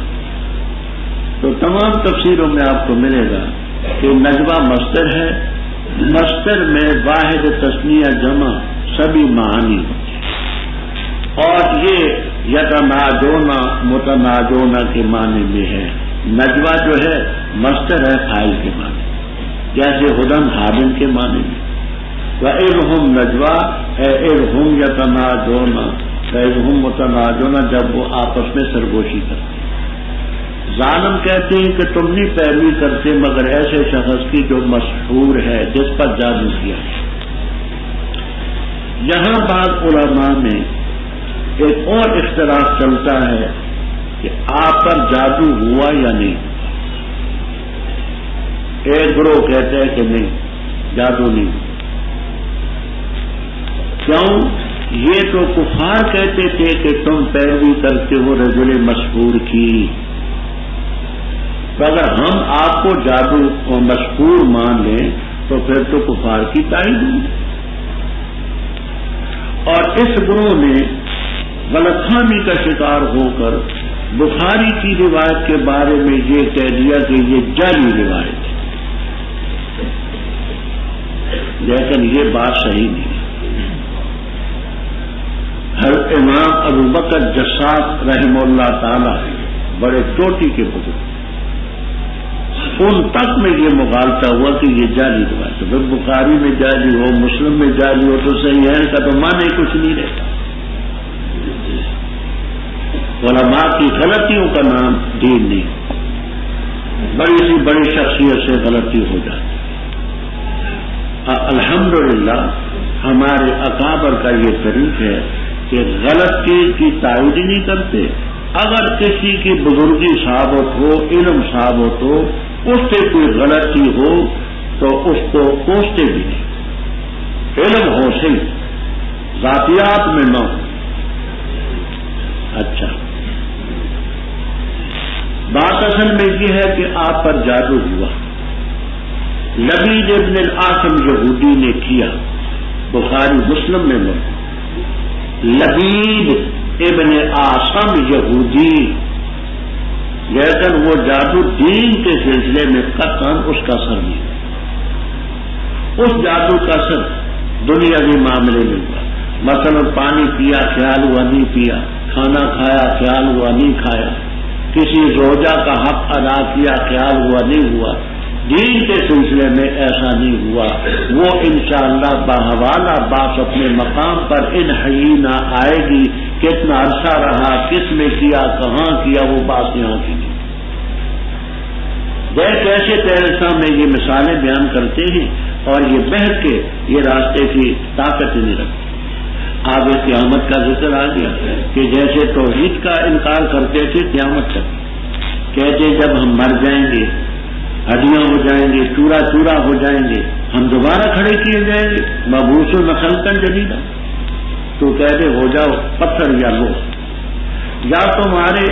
تو تمام تفسیروں میں آپ کو ملے گا کہ نجوا مصدر ہے، مصدر میں واحد تثنیہ جمع سبھی معانی ہوتے ہیں، اور یہ یتناجونا متناجونا کے معنی میں ہے. نجوا جو ہے مصدر ہے فاعل کے معنی، جیسے ہدن ہادن کے معنی میں. وَإِذْ هُمْ نَجْوَىٰ اِذْ هُمْ یتناجونا وَإِذْ هُمْ متناجونا، جب وہ آپس میں سرگوشی کرتے ہیں. ظالم کہتے ہیں کہ تم نہیں پیروی کرتے مگر ایسے شخص کی جو مشہور ہے، جس پر جادو کیا. یہاں بعض علماء میں ایک اور اختلاف چلتا ہے کہ آپ پر جادو ہوا یا نہیں. ایک گروہ کہتے ہیں کہ نہیں، جادو نہیں. کیوں؟ یہ تو کفار کہتے تھے کہ تم پیروی کرتے ہو رجل مشہور کی. تو اگر ہم آپ کو جادو اور مشہور مان لیں تو پھر تو کفار کی تائید ہوگی. اور اس گروہ نے غلط فہمی کا شکار ہو کر بخاری کی روایت کے بارے میں یہ کہہ دیا کہ یہ جعلی روایت ہے، لیکن یہ بات صحیح نہیں. ہر امام ابوبکر جساس رحمہ اللہ تعالی بڑے چوٹی کے بزرگ، ان تک میں یہ مغالطہ ہوا کہ یہ جعلی روایت ہے. جب بخاری میں جعلی ہو، مسلم میں جعلی ہو تو صحیح کا تو معنی کچھ نہیں رہتا. علماء کی غلطیوں کا نام دین نہیں، بڑی سی بڑی شخصیت سے غلطی ہو جاتی. الحمدللہ ہمارے اکابر کا یہ طریق ہے کہ غلطی کی تائید نہیں کرتے. اگر کسی کی بزرگی ثابت ہو، علم ثابت ہو، اس سے کوئی غلطی ہو تو اس کو کوستے بھی نہیں. علم ہو صحیح، ذاتیات میں نہ ہو. اچھا، بات اصل میں یہ ہے کہ آپ پر جادو ہوا. لبید ابن العاصم یہودی نے کیا، بخاری مسلم میں لو. لبید ابن عاصم یہودی، لیکن وہ جادو دین کے سلسلے میں قطعاً اس کا اثر نہیں. اس جادو کا اثر دنیاوی معاملے میں ہوا. مثلا پانی پیا خیال ہوا نہیں پیا، کھانا کھایا خیال ہوا نہیں کھایا، کسی زوجہ کا حق ادا کیا خیال ہوا نہیں ہوا. دین کے سلسلے میں ایسا نہیں ہوا. وہ انشاءاللہ باحوالہ بات اپنے مقام پر ان حیینہ آئے گی. کتنا عرصہ رہا، کس میں کیا، کہاں کیا، وہ بات یہاں کی نہیں. جیسے تیرے سامنے یہ مثالیں بیان کرتے ہیں اور یہ بہر کے یہ راستے کی طاقت نہیں رکھتے. آگے قیامت کا ذکر آ گیا کہ جیسے توحید کا انکار کرتے تھے قیامت تک کہتے جب ہم مر جائیں گے، ہڈیاں ہو جائیں گے، چورا چورا ہو جائیں گے، ہم دوبارہ کھڑے کیے جائیں گے. مبعوث خلقا جدیدا. تو کہتے ہو جاؤ پتھر یا لو، یا تمہارے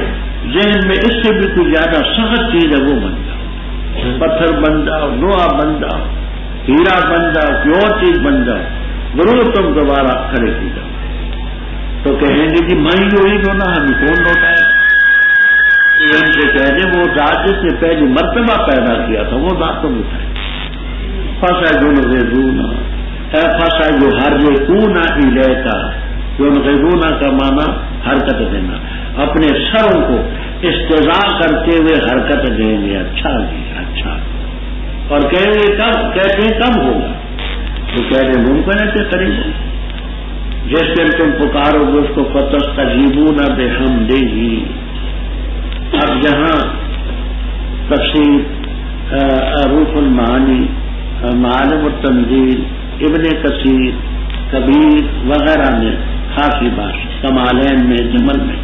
ذہن میں اس سے بھی کوئی زیادہ سخت چیز ہے وہ بن جاؤ. پتھر بن جاؤ، لوہا بن جاؤ، ہیرا بن جاؤ، کوئی اور چیز بن جاؤ، ضرور تم دوبارہ کھڑے کی جاؤ. تو کہیں گے کہ میں وہی رونا، ہمیں کون لوٹائے؟ ان سے کہہ دیں وہ ذات جس نے پہلی مرتبہ پیدا کیا تھا وہ ذات تم اٹھائے. فَسَيُنْغِضُونَ فَسَيُحَرِّقُونَ إِلَيْكَ. يُنْغِضُونَ کا معنی حرکت دینا، اپنے سروں کو استضاء کرتے ہوئے حرکت دیں گے. اچھا جی اچھا. اور کہیں گے کب؟ کہتے ہیں کب ہوگا؟ تو کہہ رہے ممکن ہے کہ قریب ہوگا. جس دن تم پکارو گے اس کو فتستجیبون بحمدہ. اب یہاں تفسیر روح المعانی، معالم التنزیل، ابن کثیر، کبیر وغیرہ میں خاصی بات، کمالین میں، جمل میں.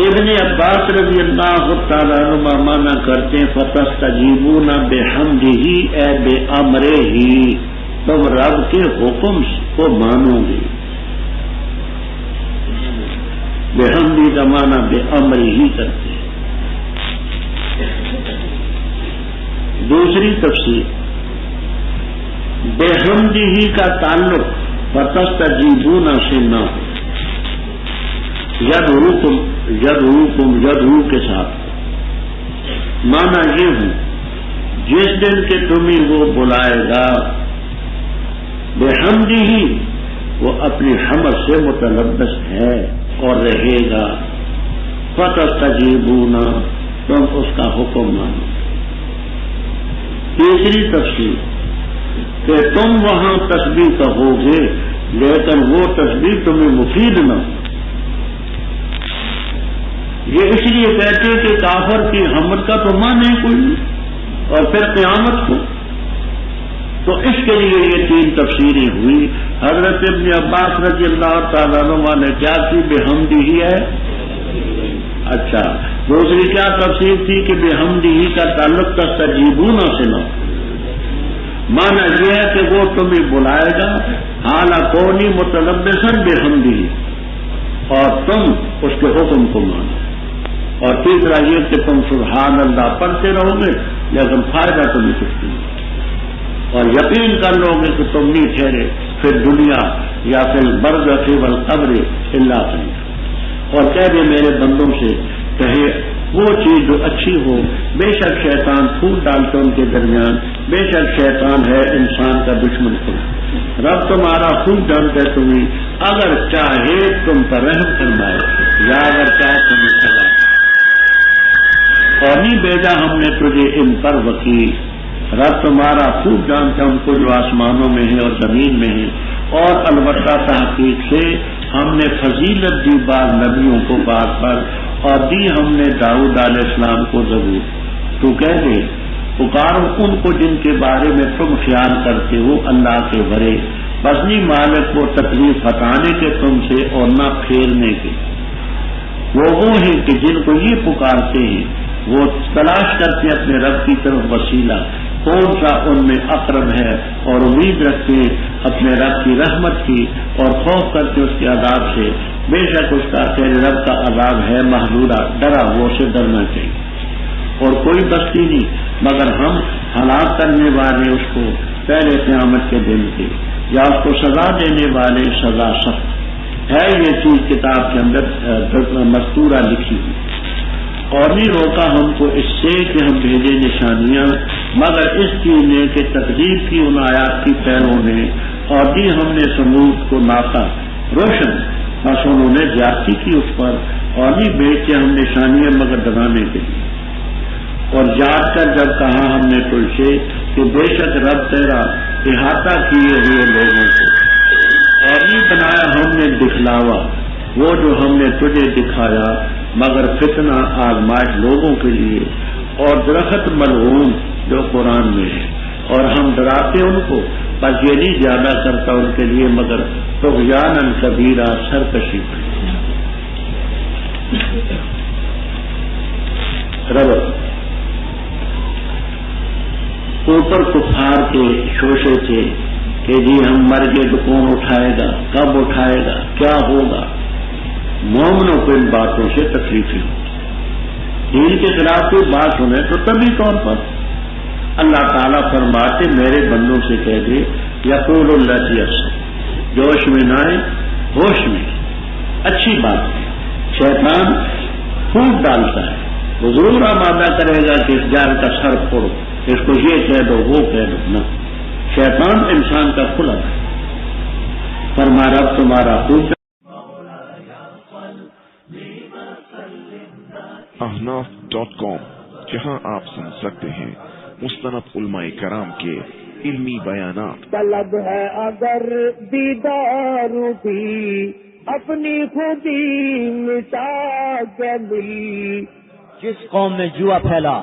ابن عباس رضی اللہ تعالیٰ عنہ مانا کرتے ہیں فتستجیبون بحمدہ اے بامرہ، تم رب کے حکم کو مانو گے. بحمدہ کا مانا بامرہ ہی کرتے ہیں. دوسری تفسیر، بحمدہ کا تعلق فتستجیبون سے نہ ہو، یدعوکم کے ساتھ. مانا یہ ہوں جس دن کے تمہیں وہ بلائے گا، بحمدہ وہ اپنی حمد سے متلبس ہے اور رہے گا، فتستجیبون تم اس کا حکم مانو. تیسری تفسیر کہ تم وہاں تسبیح کہو گے لیکن وہ تسبیح تمہیں مفید نہ ہو. یہ اس لیے کہتے ہیں کہ کافر کی حمد کا تو مانے کوئی نہیں، اور پھر قیامت کو. تو اس کے لیے یہ تین تفسیریں ہوئی. حضرت ابن عباس رضی اللہ تعالیٰ عنہ نے کیا کی؟ بحمدہ ہی ہے. اچھا، دوسری کیا تفسیر تھی کہ بحمدہ ہی کا تعلق تستجیبون سے نہ. مانا یہ ہے کہ وہ تمہیں بلائے گا حالہ کونی متلبسا بحمدہ، اور تم اس کے حکم کو مانو. اور تیسرا یہ کہ تم سبحان اللہ پڑھتے رہو گے لیکن فائدہ تو نہیں سکتی، اور یقین کر لو گے کہ تم نہیں ٹھہرے پھر دنیا یا پھر برزخ والقبر الا کریں. اور کہہ دے میرے بندوں سے کہے وہ چیز جو اچھی ہو. بے شک شیطان پھول ڈالتے ان کے درمیان، بے شک شیطان ہے انسان کا دشمن خود. رب تمہارا خوب جانتا ہے تمہیں، اگر چاہے تم پر رحم فرمائے یا اگر چاہے تمہیں سزا. اور نہیں بھیجا ہم نے تجھے ان پر وکیل. رب تمہارا خوب جانتا ان کو جو آسمانوں میں ہے اور زمین میں ہے. اور البتہ تحقیق سے ہم نے فضیلت دی بعض نبیوں کو بعض پر، اور دی ہم نے داؤد علیہ السلام کو زبور. تو کہہ دے پکارو ان کو جن کے بارے میں تم خیال کرتے ہو اللہ کے برے، بس نہیں مالک وہ تکلیف ہٹانے کے تم سے اور نہ پھیرنے کے. وہ ہیں کہ جن کو یہ پکارتے ہیں وہ تلاش کرتے ہیں اپنے رب کی طرف وسیلہ کون سا ان میں اقرب ہے، اور امید رکھتے ہیں اپنے رب کی رحمت کی اور خوف کرتے اس کے عذاب سے. بے شک اس کا تیرے رب کا عذاب ہے محذورہ، ڈرا وہ سے ڈرنا چاہیے. اور کوئی بستی نہیں مگر ہم ہلاک کرنے والے اس کو پہلے قیامت کے دن کے، یا اس کو سزا دینے والے سزا سخت ہے. یہ چیز کتاب کے اندر مستورہ لکھی ہوئی. اور نہیں روکا ہم کو اس سے کہ ہم بھیجے نشانیاں مگر اس کی نے کہ تکذیب کی ان آیات کی پیروں نے. اور دی ہم نے سمود کو ناقہ روشن، بس انہوں نے زیادتی کی اس پر. اور نہیں بھیجتے ہم نشانیاں مگر ڈرانے کے لیے. اور یاد کر جب کہا ہم نے تجھ سے کہ بے شک رب تیرا احاطہ کیے ہوئے لوگوں کو. اور نہیں بنایا ہم نے دکھلاوا وہ جو ہم نے تجھے دکھایا مگر فتنہ آزمائش لوگوں کے لیے. اور درخت ملعون جو قرآن میں ہے، اور ہم ڈراتے ان کو بس یہ نہیں زیادہ کرتا ان کے لیے مگر طغیانا کبیرہ، سرکشی. رب اوپر کفار کے شوشے تھے کہ جی ہم مر گئے تو کون اٹھائے گا، کب اٹھائے گا، کیا ہوگا. مومنوں کو ان باتوں سے تکلیفیں ہوتی. دین کے خلاف کوئی بات سنے تو طبی طور پر اللہ تعالیٰ فرماتے میرے بندوں سے کہہ دے یقول الذی یحسن، جوش میں نہ آئے ہوش میں. اچھی بات ہے. شیطان پھوٹ ڈالتا ہے، وہ ضرور آمادہ کرے گا کہ اس جان کا سر پھوڑو، اس کو یہ کہہ دو وہ کہہ دو. نہ، شیطان انسان کا کھلا ہے. فرما رب تمہارا خوب. احناف.com، جہاں آپ سن سکتے ہیں مستند علماء کرام کے علمی بیانات. طلب ہے اگر دیدار بھی اپنی خودی مٹا کے ملی. جس قوم میں جوا پھیلا،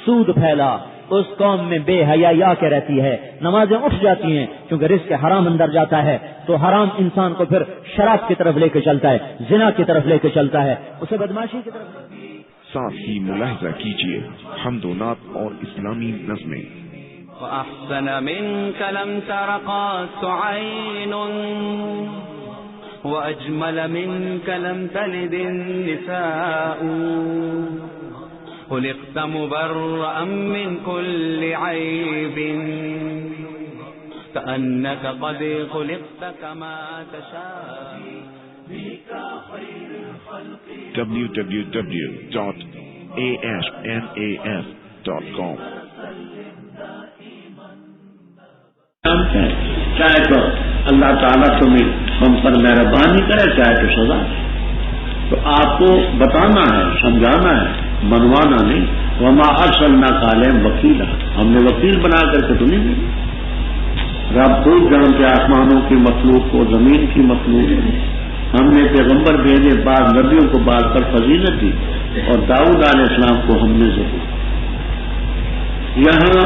سود پھیلا، اس قوم میں بے حیائی آ کے رہتی ہے. نمازیں اٹھ جاتی ہیں کیونکہ رزق حرام اندر جاتا ہے، تو حرام انسان کو پھر شراب کی طرف لے کے چلتا ہے، زنا کی طرف لے کے چلتا ہے، اسے بدماشی کی طرف. ساتھ ہی ملاحظہ کیجیے حمد و نعت اور اسلامی نظمیں. وأحسن منك لم تر قط عين وأجمل منك لم تلد النساء خلقت مبرأ من كل عيب كأنك قد خلقت كما تشاء www.asnaf.com. چاہے تو اللہ تعالیٰ تمہیں ہم پر مہربانی کرے، چاہے تو سزا. تو آپ کو بتانا ہے، سمجھانا ہے، منوانا نہیں. وما ارسلناک علیہم وکیلا، ہم نے وکیل بنا کر کے تو نہیں دی. رب خوب جانتے آسمانوں کی مخلوق کو، زمین کی مخلوق کو. ہم نے پیغمبر بھیجے، بعض نبیوں کو بعض پر فضیلت دی، اور داؤد علیہ السلام کو ہم نے ضرور. یہاں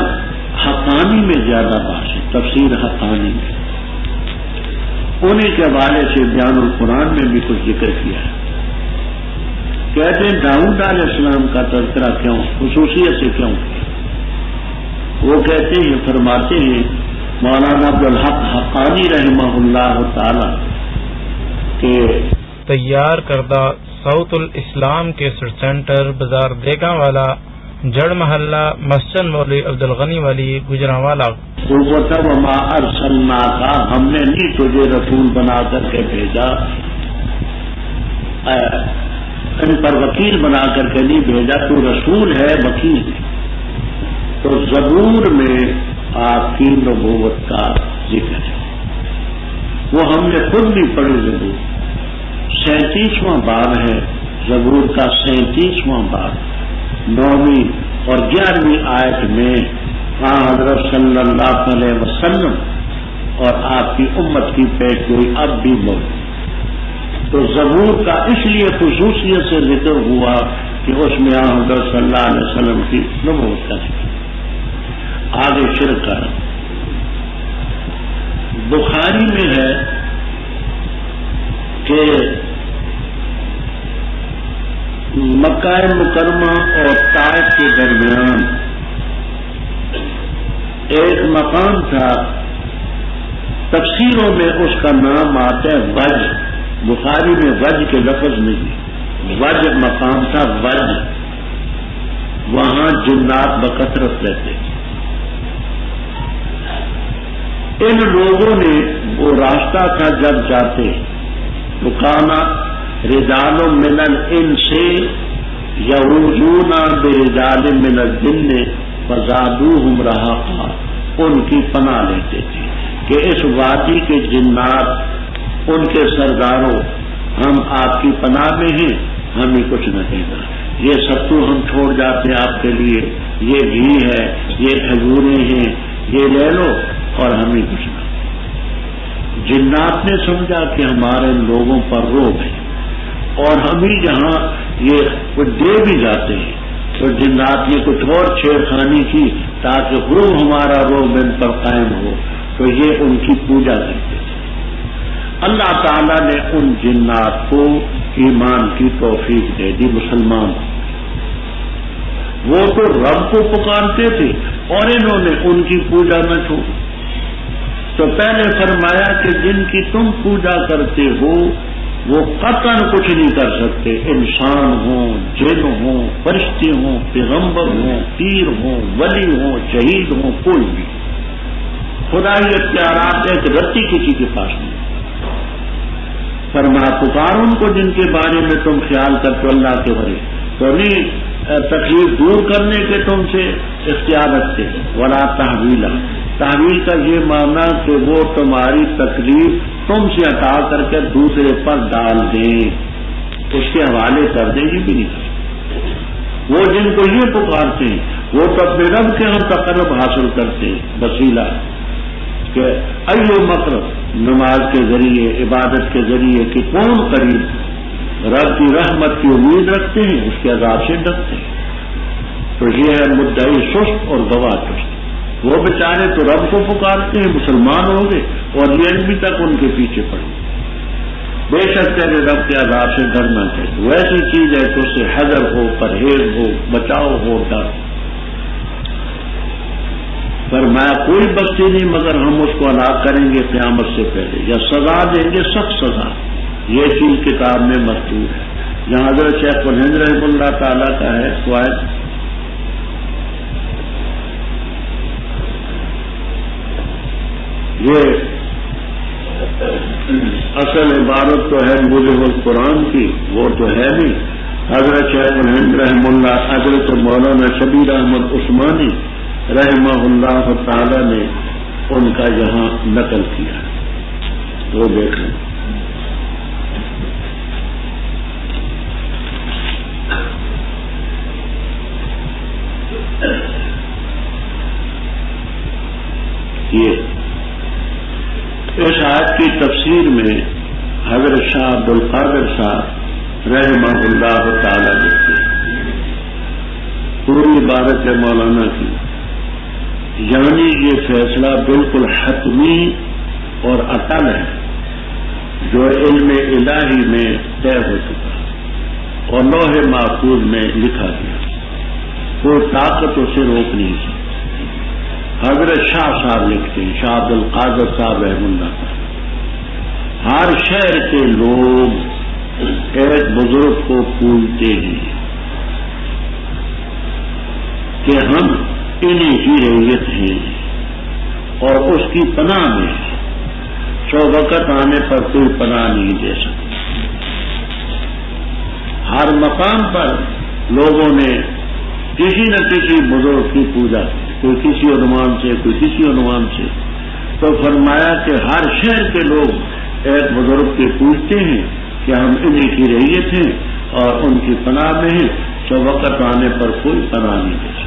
حقانی میں زیادہ بات ہے، تفسیر حقانی میں. انہیں کے حوالے سے بیان القرآن میں بھی کچھ ذکر کیا ہے. کہتے ہیں داؤد علیہ السلام کا تذکرہ کیوں، خصوصیت سے کیوں کیا؟ وہ کہتے ہیں، فرماتے ہیں مولانا عبدالحق حقانی رحمہ اللہ تعالی کہ تیار کردہ ساؤتھ الاسلام کے سینٹر بازار دیگاں والا، جڑ محلہ، مسجد مولوی عبدالغنی والی، گجرانوالا. وما ارسلناک، ہم نے نہیں تجھے رسول بنا کر کے بھیجا، ان پر وکیل بنا کر کے نہیں بھیجا. تو رسول ہے، وکیل ہے. تو زبور میں آپ کی نبوت کا ذکر ہے، وہ ہم نے خود بھی پڑھی. زبور 37واں باب ہے، زبور کا 37واں باب، 9ویں اور 11ویں آیت میں حضرت صلی اللہ علیہ وسلم اور آپ کی امت کی پیش گوئی اب بھی موجود. تو زبور کا اس لیے خصوصیت سے ذکر ہوا کہ اس میں حضرت صلی اللہ علیہ وسلم کی نبوت کا ذکر. آگے شرک کا بخاری میں ہے کہ مکہ مکرمہ اور طائف کے درمیان ایک مقام تھا، تفسیروں میں اس کا نام آتا ہے وج. بخاری میں وج کے لفظ نہیں، وج مقام تھا، وج. وہاں جنات بکثرت رہتے. ان لوگوں نے وہ راستہ تھا جب جاتے تو کانا رجال من الانس یعوذون برجال من الجن فزادوہم رہقا، ان کی پناہ لیتے تھے کہ اس وادی کے جنات ان کے سرداروں ہم آپ کی پناہ میں ہیں، ہمیں کچھ نہ دینا، یہ ستو ہم چھوڑ جاتے ہیں آپ کے لیے، یہ گھی ہے، یہ کھجوریں ہیں، یہ لے لو اور ہمیں کچھ نہ. جنات نے سمجھا کہ ہمارے لوگوں پر روب ہے اور ہمیں جہاں یہ کچھ دے بھی جاتے ہیں، تو جنات نے کچھ اور چھیڑخانی کی تاکہ غروب ہمارا روب ان پر قائم ہو، تو یہ ان کی پوجا کرتے تھے. اللہ تعالیٰ نے ان جنات کو ایمان کی توفیق دے دی، مسلمان. وہ تو رب کو پکارتے تھے اور انہوں نے ان کی پوجا نہ چھوڑی. تو پہلے فرمایا کہ جن کی تم پوجا کرتے ہو وہ قطعاً کچھ نہیں کر سکتے، انسان ہوں، جن ہوں، فرشتے ہوں، پیغمبر ہوں، پیر ہوں، ولی ہوں، شہید ہوں، کوئی بھی. خدائی اختیارات ایک رتی کسی کے پاس نہیں. فرمایا پکار ان کو جن کے بارے میں تم خیال کرتے اللہ کے بارے، تو نہیں تکلیف دور کرنے کے تم سے اختیار رکھتے. ولا تحویلا، تحویل کا یہ معنی کہ وہ تمہاری تکلیف تم سے ہٹا کر کے دوسرے پر ڈال دیں، اس کے حوالے کر دیں، یہ بھی نہیں کرتے. وہ جن کو یہ پکارتے ہیں وہ تو اپنے رب کے ہم تقرب حاصل کرتے ہیں، وسیلہ کہ ایو مکر نماز کے ذریعے عبادت کے ذریعے کہ کون قریب رب کی رحمت کی امید رکھتے ہیں اس کے عذاب سے ڈرتے ہیں. تو یہ ہے مدعی سست اور گواہ چست. وہ بیچارے تو رب کو پکارتے ہیں، مسلمان ہوں گے اور یہ بھی تک ان کے پیچھے پڑیں. بے شک تیرے رب کے عذاب سے ڈرنا چاہیے. وہ ایسی چیز ہے کہ اس سے حذر ہو، پرہیز ہو، بچاؤ ہو، ڈر. فرمایا کوئی بستی نہیں مگر ہم اس کو ہلاک کریں گے قیامت سے پہلے، یا سزا دیں گے سخت سزا. یہ چیز کتاب میں مذکور ہے. جہاں حضرت شیخ الہند رحمہ اللہ تعالیٰ کا ہے فوائد، یہ اصل عبارت تو ہے موجب القرآن کی، وہ تو ہے نہیں. حضرت شیخ الہند رحمہ اللہ، حضرت مولانا شبیر احمد عثمانی رحمہ اللہ تعالی نے ان کا یہاں نقل کیا، تو دیکھیں. یہ اس آیت کی تفسیر میں حضرت شاہ عبد القادر صاحب رحمہ اللہ تعالی لکھتے ہیں. پوری عبارت ہے مولانا کی، یعنی یہ فیصلہ بالکل حتمی اور اٹل ہے جو علم الہی میں طے ہو چکا اور لوح محفوظ میں لکھا گیا، کوئی طاقت اسے روک نہیں سکتی. حضرت شاہ صاحب لکھتے ہیں، شاہ عبد القادر صاحب رحمہ اللہ تعالی، ہر شہر کے لوگ ایک بزرگ کو پوجتے ہیں کہ ہم انہیں کی رعیت ہیں اور اس کی پناہ میں سو وقت آنے پر کوئی پناہ نہیں دے سکتا. ہر مقام پر لوگوں نے کسی نہ کسی بزرگ کی پوجا کی، کوئی کسی عنوان سے، کوئی کسی عنوان سے. تو فرمایا کہ ہر شہر کے لوگ ایک بزرگ کے پوچھتے ہیں کہ ہم انہیں کی رعیت ہیں اور ان کی پناہ میں ہیں، سو وقت آنے پر کوئی پناہ نہیں دے سکتا.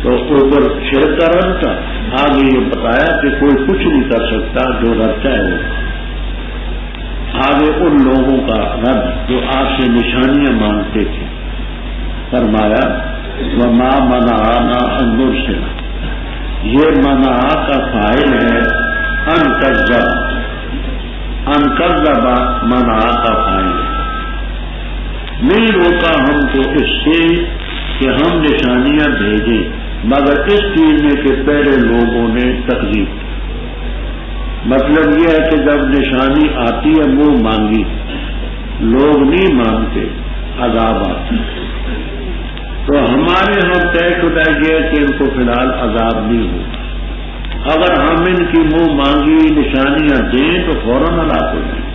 تو اوپر شیر کا رد تھا، آگے یہ بتایا کہ کوئی کچھ نہیں کر سکتا جو رد چاہے. آگے ان لوگوں کا رد جو آپ سے نشانیاں مانگتے تھے، فرمایا وما منعنا ان نرسل. یہ منع کا فاعل ہے ان کذب منع کا فاعل ہے. نہیں روکا ہم کو اس سے کہ ہم نشانیاں بھیجیں، مگر اس چیز میں کہ پہلے لوگوں نے تکذیب کی. مطلب یہ ہے کہ جب نشانی آتی ہے منہ مانگی، لوگ نہیں مانتے، عذاب آتا. تو ہمارے ہم طے شدہ یہ کہ ان کو فی الحال عذاب نہیں ہوگا. اگر ہم ان کی منہ مانگی نشانیاں دیں تو فوراً ہلاک ہو جائیں.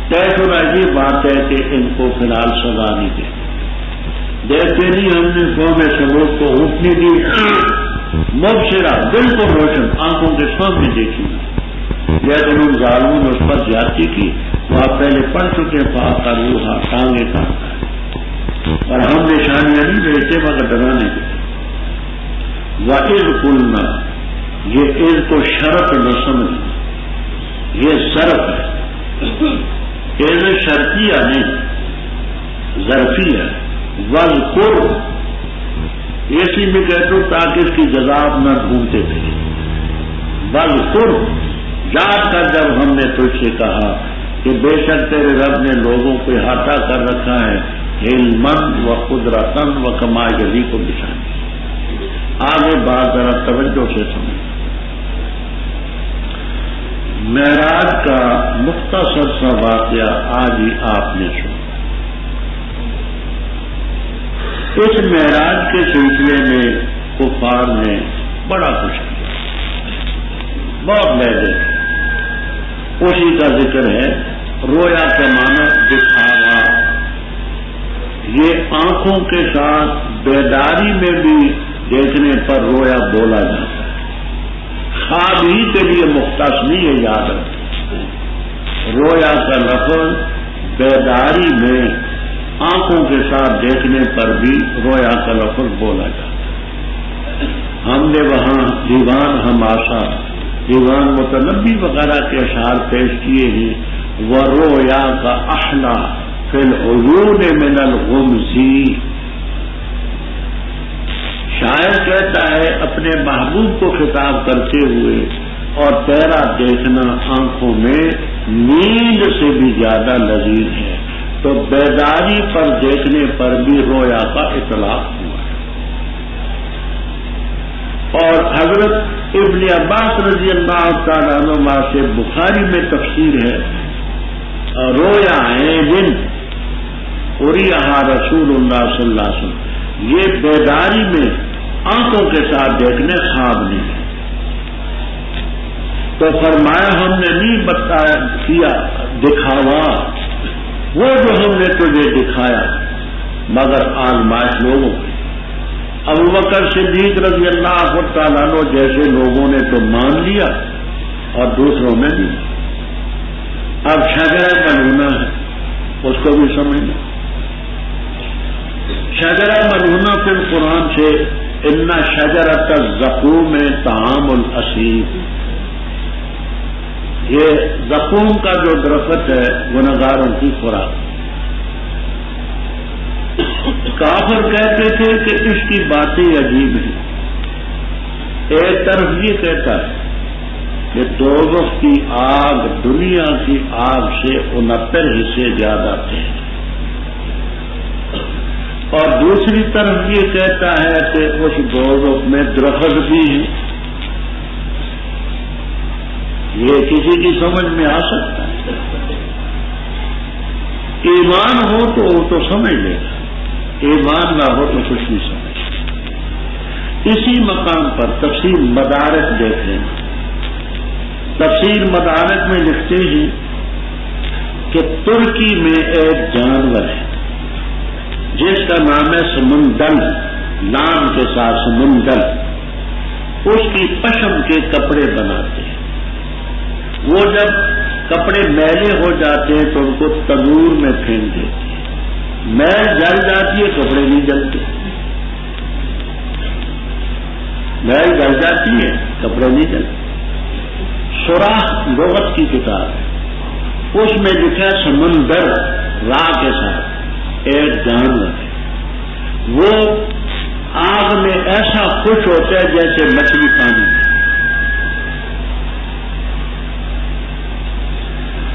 طے شدہ یہ بات ہے کہ ان کو فی الحال سزا نہیں دیں. دیکھتے نہیں ہم نے قوم ثمود کو اونٹنی دی، مبصرہ بالکل روشن آنکھوں کے سامنے دیکھی، لیکن ان ظالموں نے اس پر زیادتی کی. وہ آپ پہلے پڑھ چکے فَعَقَرُوهَا، ٹانگیں کاٹتا ہے. اور ہم نشانیاں نہیں بھیجتے مگر ڈرانے کے. وَإِذْ قُلْنَا، یہ عز کو شرط نہ سمجھ، یہ ظرف ہے. عز شرطیہ نہیں، ظرفی ہے. وَاذْكُرْ، اسی میں کہتے ہو تاکہ اس کی جزا نہ ڈھونڈتے تھے. وَاذْكُرْ، یاد کر جب ہم نے تجھ سے کہا کہ بے شک تیرے رب نے لوگوں کو احاطہ کر رکھا ہے علماً و قدرتاً و کما یلیق بشانہ. آگے بات ذرا توجہ سے سمجھ. معراج کا مختصر سا واقعہ آج ہی آپ نے سنا. اس معراج کے سلسلے میں کفار نے بڑا کچھ کیا، بہت لہجے. اسی کا ذکر ہے. رویا کے معنی دکھاوا، یہ آنکھوں کے ساتھ بیداری میں بھی دیکھنے پر رویا بولا جاتا ہے. خواب ہی کے لیے مختص نہیں ہے، یاد رکھیں. رویا کا لفظ بیداری میں آنکھوں کے ساتھ دیکھنے پر بھی رویا کا لفظ بولا جاتا ہے. ہم نے وہاں دیوان ہماشا، دیوان متنبی وغیرہ کے اشعار پیش کیے ہیں. ورویا کا احلا فی العیون من الغمزی. شاعر کہتا ہے اپنے محبوب کو خطاب کرتے ہوئے، اور تیرا دیکھنا آنکھوں میں نیند سے بھی زیادہ لذیذ ہے. تو بیداری پر دیکھنے پر بھی رویا کا اطلاق ہوا ہے. اور حضرت ابن عباس رضی اللہ تعالیٰ عنہما سے بخاری میں تفسیر ہے، رویا عین اریہا رسول اللہ صلی اللہ علیہ وسلم. یہ بیداری میں آنکھوں کے ساتھ دیکھنے خواب نہیں ہے. تو فرمایا ہم نے نہیں بتایا کیا دکھاوا وہ جو ہم نے تجھے دکھایا، مگر آزمائش لوگوں کی. ابوبکر صدیق رضی اللہ تعالیٰ عنہ جیسے لوگوں نے تو مان لیا اور دوسروں نے بھی. اب شجرہ ملعونہ ہے، اس کو بھی سمجھنا. شجرہ ملعونہ پھر قرآن سے ان شجرۃ الزقوم طعام الاثیم. یہ زقوم کا جو درخت ہے گنہگاروں کی خوراک. کافر کہتے تھے کہ اس کی باتیں عجیب ہیں. ایک طرف یہ کہتا ہے کہ دوزخ کی آگ دنیا کی آگ سے 69 حصے زیادہ تھے، اور دوسری طرف یہ کہتا ہے کہ اس دوزخ میں درخت بھی ہیں. یہ کسی کی سمجھ میں آ سکتا ہے؟ ایمان ہو تو وہ تو سمجھ لے گا، ایمان نہ ہو تو کچھ نہیں سمجھ. اسی مقام پر تفسیر مدارک دیکھ لیں. تفسیر مدارک میں لکھتے ہیں کہ ترکی میں ایک جانور ہے جس کا نام ہے سمندل، نام کے ساتھ سمندل. اس کی پشم کے کپڑے بناتے ہیں. وہ جب کپڑے میلے ہو جاتے ہیں تو ان کو تنور میں پھینک دیتے ہیں. میل جل جاتی ہے، کپڑے نہیں جلتے. میل جل جاتی ہے، کپڑے نہیں جلتے. سوراخ لغت کی کتاب ہے، اس میں لکھا ہے سمندر راہ کے ساتھ ایک جانور ہے. وہ آگ میں ایسا خوش ہوتا ہے جیسے مچھلی پانی میں.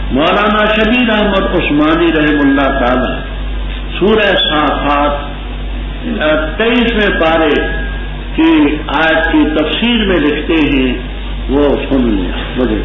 مولانا شبیر احمد عثمانی رحم اللہ تعالی سورہ صافات 23ویں پارے کی آیت کی تفسیر میں لکھتے ہیں، وہ سن لیں مجھے.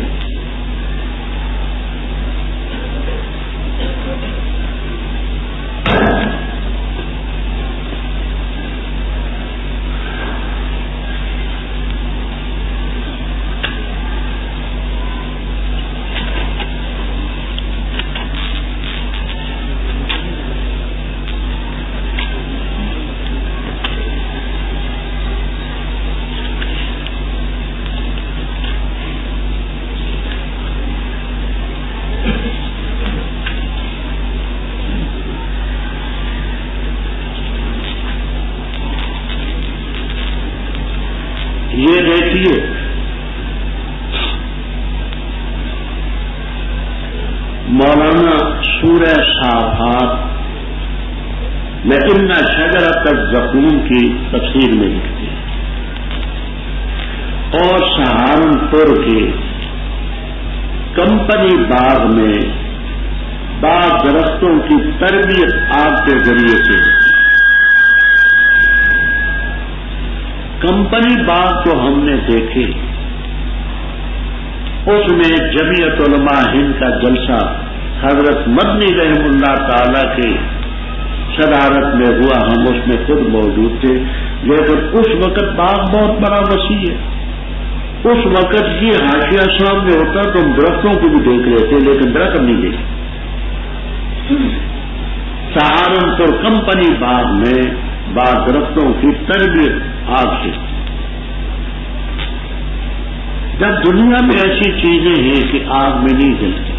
یہ دیکھیے مولانا سورہ صافات میں ان شجرۃ الزقوم کی تفسیر میں لکھتے ہیں. اور سہارنپور کے کمپنی باغ میں باغ درختوں کی تربیت آگ کے ذریعے سے. کمپنی باغ کو ہم نے دیکھے، اس میں جمعیت علماء ہند کا جلسہ حضرت مدنی رحم اللہ تعالی کے صدارت میں ہوا. ہم اس میں خود موجود تھے، لیکن اس وقت باغ بہت بڑا وسیع ہے. اس وقت یہ حاشیہ سامنے ہوتا تو ہم درختوں کو بھی دیکھ رہے تھے، لیکن درخت نہیں دیکھے. سہارنپور کمپنی باغ میں باغ درختوں کی تربیت آگ سے. جب دنیا میں ایسی چیزیں ہیں کہ آگ میں نہیں جلتی،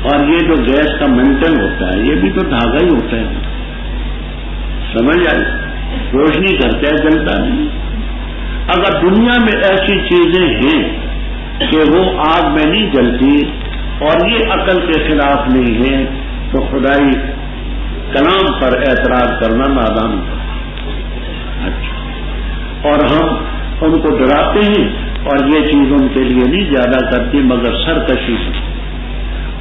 اور یہ جو گیس کا مینٹن ہوتا ہے یہ بھی تو دھاگا ہی ہوتا ہے. سمجھ آئی؟ روشنی کرتا ہے، جلتا نہیں. اگر دنیا میں ایسی چیزیں ہیں کہ وہ آگ میں نہیں جلتی اور یہ عقل کے خلاف نہیں ہے تو خدائی کلام پر اعتراض کرنا نادان ہے. اچھا، اور ہم ان کو ڈراتے ہیں اور یہ چیز ان کے لیے نہیں زیادہ کرتی مگر سرکشی سے.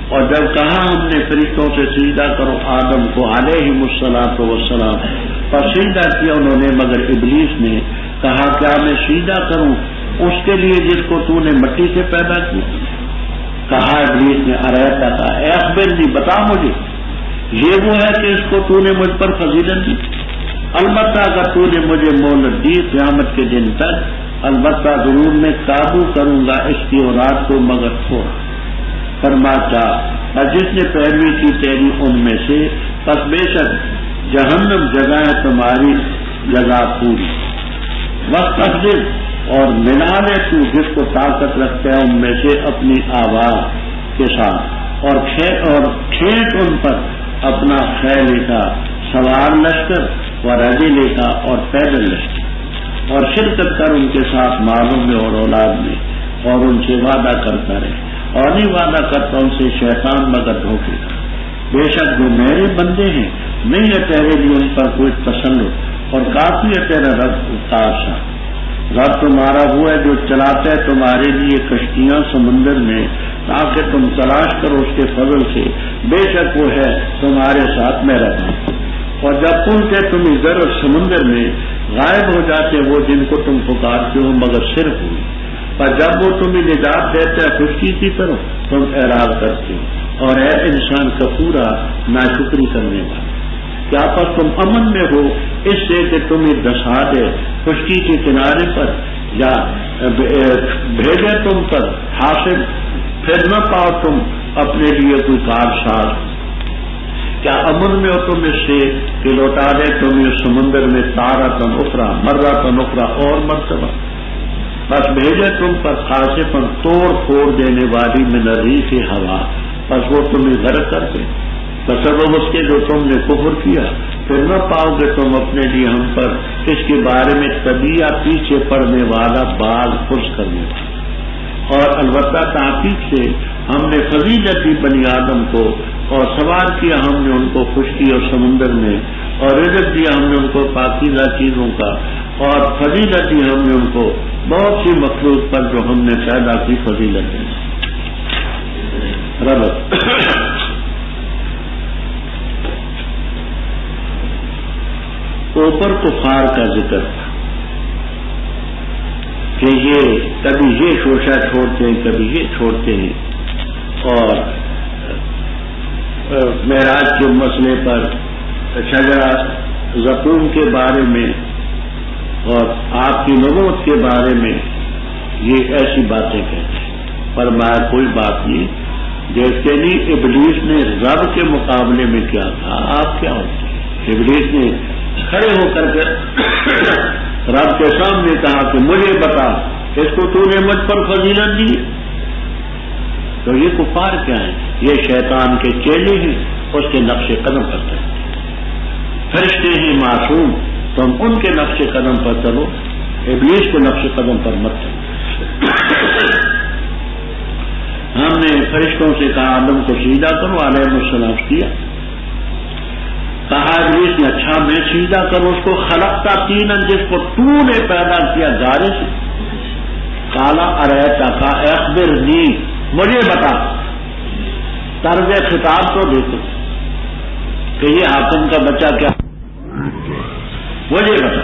اور جب کہا ہم نے فرشتوں سے سجدہ کرو آدم کو علیہم الصلاۃ والسلام، پر سجدہ کیا انہوں نے مگر ابلیس نے کہا کیا میں سجدہ کروں اس کے لیے جس کو تو نے مٹی سے پیدا کیا؟ کہا ابلیس نے ارایتا کا اے اخبرنی، بتا مجھے یہ وہ ہے کہ اس کو تو نے مجھ پر فضیلت دی؟ البتہ اگر تو نے مجھے مہلت دی قیامت کے دن تک، البتہ ضرور میں قابو کروں گا اس کی اولاد کو مگر تھوڑا. فرماتا اور جس نے پیروی کی تیری ان میں سے، پس بے شک جہنم جگہ ہے تمہاری جگہ پوری. وقت افضل اور ملا لے تو جس کو طاقت رکھتا ہے ان میں سے اپنی آواز کے ساتھ، اور کھینٹ ان پر اپنا خیل کا سوار لشکر و رضیلے کا اور پیدل لشکر، اور شرکت کر ان کے ساتھ مالوں میں اور اولاد میں، اور ان سے وعدہ کرتا رہے اور نہیں وعدہ کرتا ان سے شیطان مگر دھوکے کا. بے شک جو میرے بندے ہیں نہیں ہے تیرے لیے ان پر کوئی تسلط، اور کافی ہے تیرا رب تارشا. رب تمہارا وہ ہے جو چلاتا ہے تمہارے لیے کشتیاں سمندر میں تاکہ تم تلاش کرو اس کے فضل سے، بے شک وہ ہے تمہارے ساتھ مہربان. اور جب پہنچے تم ادھر سمندر میں غائب ہو جاتے وہ جن کو تم پکارتے ہو مگر صرف ہوئی، پر جب وہ تمہیں نجات دیتا ہے خشکی کی طرف تم اعراض کرتے ہو، اور اے انسان کا پورا ناشکری کرنے والا. کیا پس تم امن میں ہو اس سے کہ تمہیں دسا دے خشکی کے کنارے پر، یا بھیجے تم پر حاصل، پھر نہ پاؤ تم اپنے لیے کوئی کارساز؟ کیا امن میں ہو تم اس سے کہ لوٹا دے تمہیں سمندر میں تارتن اخرى مرتن اخرى اور مرتبہ؟ بس بھیجے تم پر خاصے پر توڑ پھوڑ دینے والی میں نریف ہوا، بس وہ تمہیں غرق کر دے. بسبب اس کے جو تم نے کفر کیا، پھر نہ پاؤ گے تم اپنے لیے ہم پر اس کے بارے میں طبیعہ پیچھے پڑنے والا باز خوش کرنے والا. اور البتہ تحقیق سے ہم نے فضیلت دی بنی آدم کو، اور سوار کیا ہم نے ان کو خشکی اور سمندر میں، اور رزق دیا ہم نے ان کو پاکیزہ چیزوں کا، اور فضیلت دی ہم نے ان کو بہت سی مخلوق پر جو ہم نے پیدا کی فضیلت دی. ربط اوپر کفار کا ذکر تھا کہ یہ کبھی یہ شوشہ چھوڑتے ہیں کبھی یہ چھوڑتے ہیں، اور معراج کے مسئلے پر شجرہ زقوم کے بارے میں اور آپ کی نبوت کے بارے میں یہ ایسی باتیں کہتے ہیں. فرمایا کوئی بات نہیں، دیکھتے نہیں ابلیس نے رب کے مقابلے میں کیا تھا، آپ کیا ہوتے ہیں؟ ابلیس نے کھڑے ہو کر کے رب کے سامنے کہا کہ مجھے بتا اس کو تو نے مجھ پر فضیلت دی. تو یہ کفار کیا ہیں؟ یہ شیطان کے چیلے ہیں، اس کے نقش قدم پر چلتے ہیں. فرشتے ہیں معصوم، تم ان کے نقش قدم پر چلو، ابلیس کے نقش قدم پر مت چلو. ہم نے فرشتوں سے کہا آدم کو سجدہ کرو، علیہ السلام کیا. کہا ابلیس نے اچھا میں سجدہ کروں اس کو، خلقتا تینا جس کو تو نے پیدا کیا گارے سے. کالا ارایتا کا اخبرنی، مجھے بتا. طرز خطاب تو دیکھو کہ یہ حاکم کا بچہ کیا، مجھے بتا.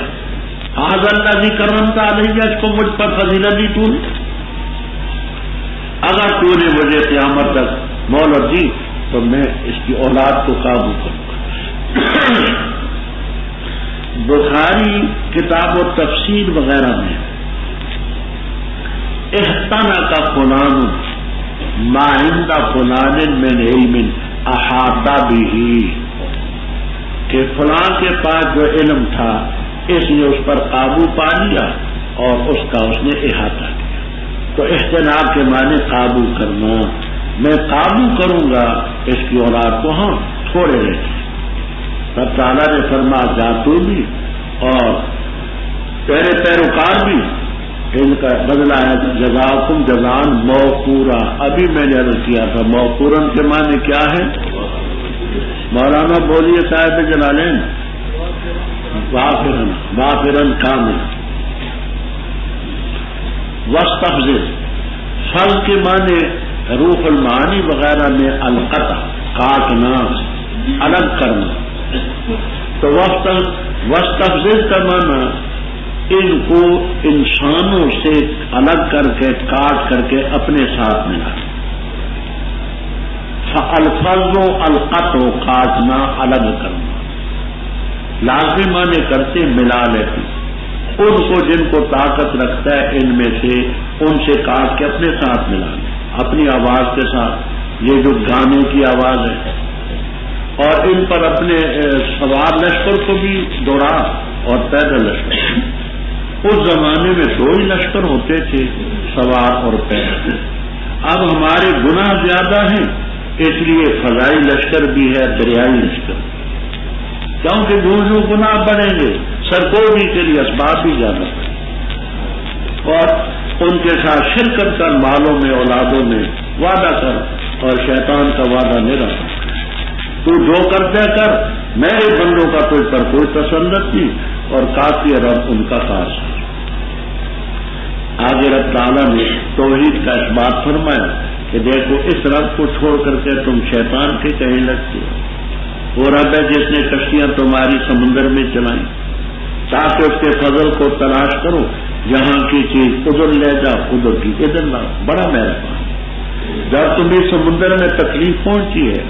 حاضر الذی کرمت علیہ، اس کو مجھ پر فضیلت دی تو نے. اگر تو نے مجھے قیامت تک مہلت دی تو میں اس کی اولاد کو قابو کروں گا. بخاری کتاب و تفسیر وغیرہ میں احتنا کا فلان ما عند فلان من علم احاطہ بھی، کہ فلاں کے پاس جو علم تھا اس نے اس پر قابو پا لیا اور اس کا اس نے احاطہ کیا. تو اجتناب کے معنی قابو کرنا، میں قابو کروں گا اس کی اولاد کو. ہاں تھوڑے رہتے. رب تعالیٰ نے فرما جا تو بھی اور تیرے پیروکار بھی ان کا بدلہ ہے جزاکم جزان موقورا. ابھی میں نے عرض کیا تھا موقورن کے معنی کیا ہے؟ مولانا بولیے صاحب جلالین. غافرن کامل. واستفزز فل کے معنی روح المعانی وغیرہ میں القطع کاٹنا الگ کرنا. تو واستفزز کا معنی ان کو انسانوں سے الگ کر کے کاٹ کر کے اپنے ساتھ ملا. الفظ و القطع کاٹنا الگ کرنا. لازمی معنی کرتے ملا لیتے ان کو جن کو طاقت رکھتا ہے ان میں سے ان سے کاٹ کے اپنے ساتھ ملا لیں اپنی آواز کے ساتھ. یہ جو گانے کی آواز ہے اور ان پر اپنے سوار لشکر کو بھی دوڑا اور پیدل لشکر. اس زمانے میں دو ہی لشکر ہوتے تھے سوار اور پیدل. اب ہمارے گناہ زیادہ ہیں اس لیے فضائی لشکر بھی ہے دریائی لشکر. کیونکہ جو گناہ بڑھیں گے سرکوبی کے لیے اسباب بھی زیادہ ہے اور ان کے ساتھ شرکت کر مالوں میں اولادوں میں وعدہ کر اور شیطان کا وعدہ نہیں رہا. تو جو کرتے کر میرے بندوں کا تجھ پر کوئی تسلط نہیں اور کافی رب ان کا خاص ہے. آگے رب تعالیٰ نے توحید کا اس بات فرمایا کہ دیکھو اس رب کو چھوڑ کر کے تم شیطان کے کہیں لگتے ہو. وہ رب ہے جس نے کشتیاں تمہاری سمندر میں چلائیں تاکہ اس کے فضل کو تلاش کرو. جہاں کی چیز ادھر لے جاؤ ادھر کی ادھر لاؤ. بڑا مہربان. جب تمہیں سمندر میں تکلیف پہنچی ہے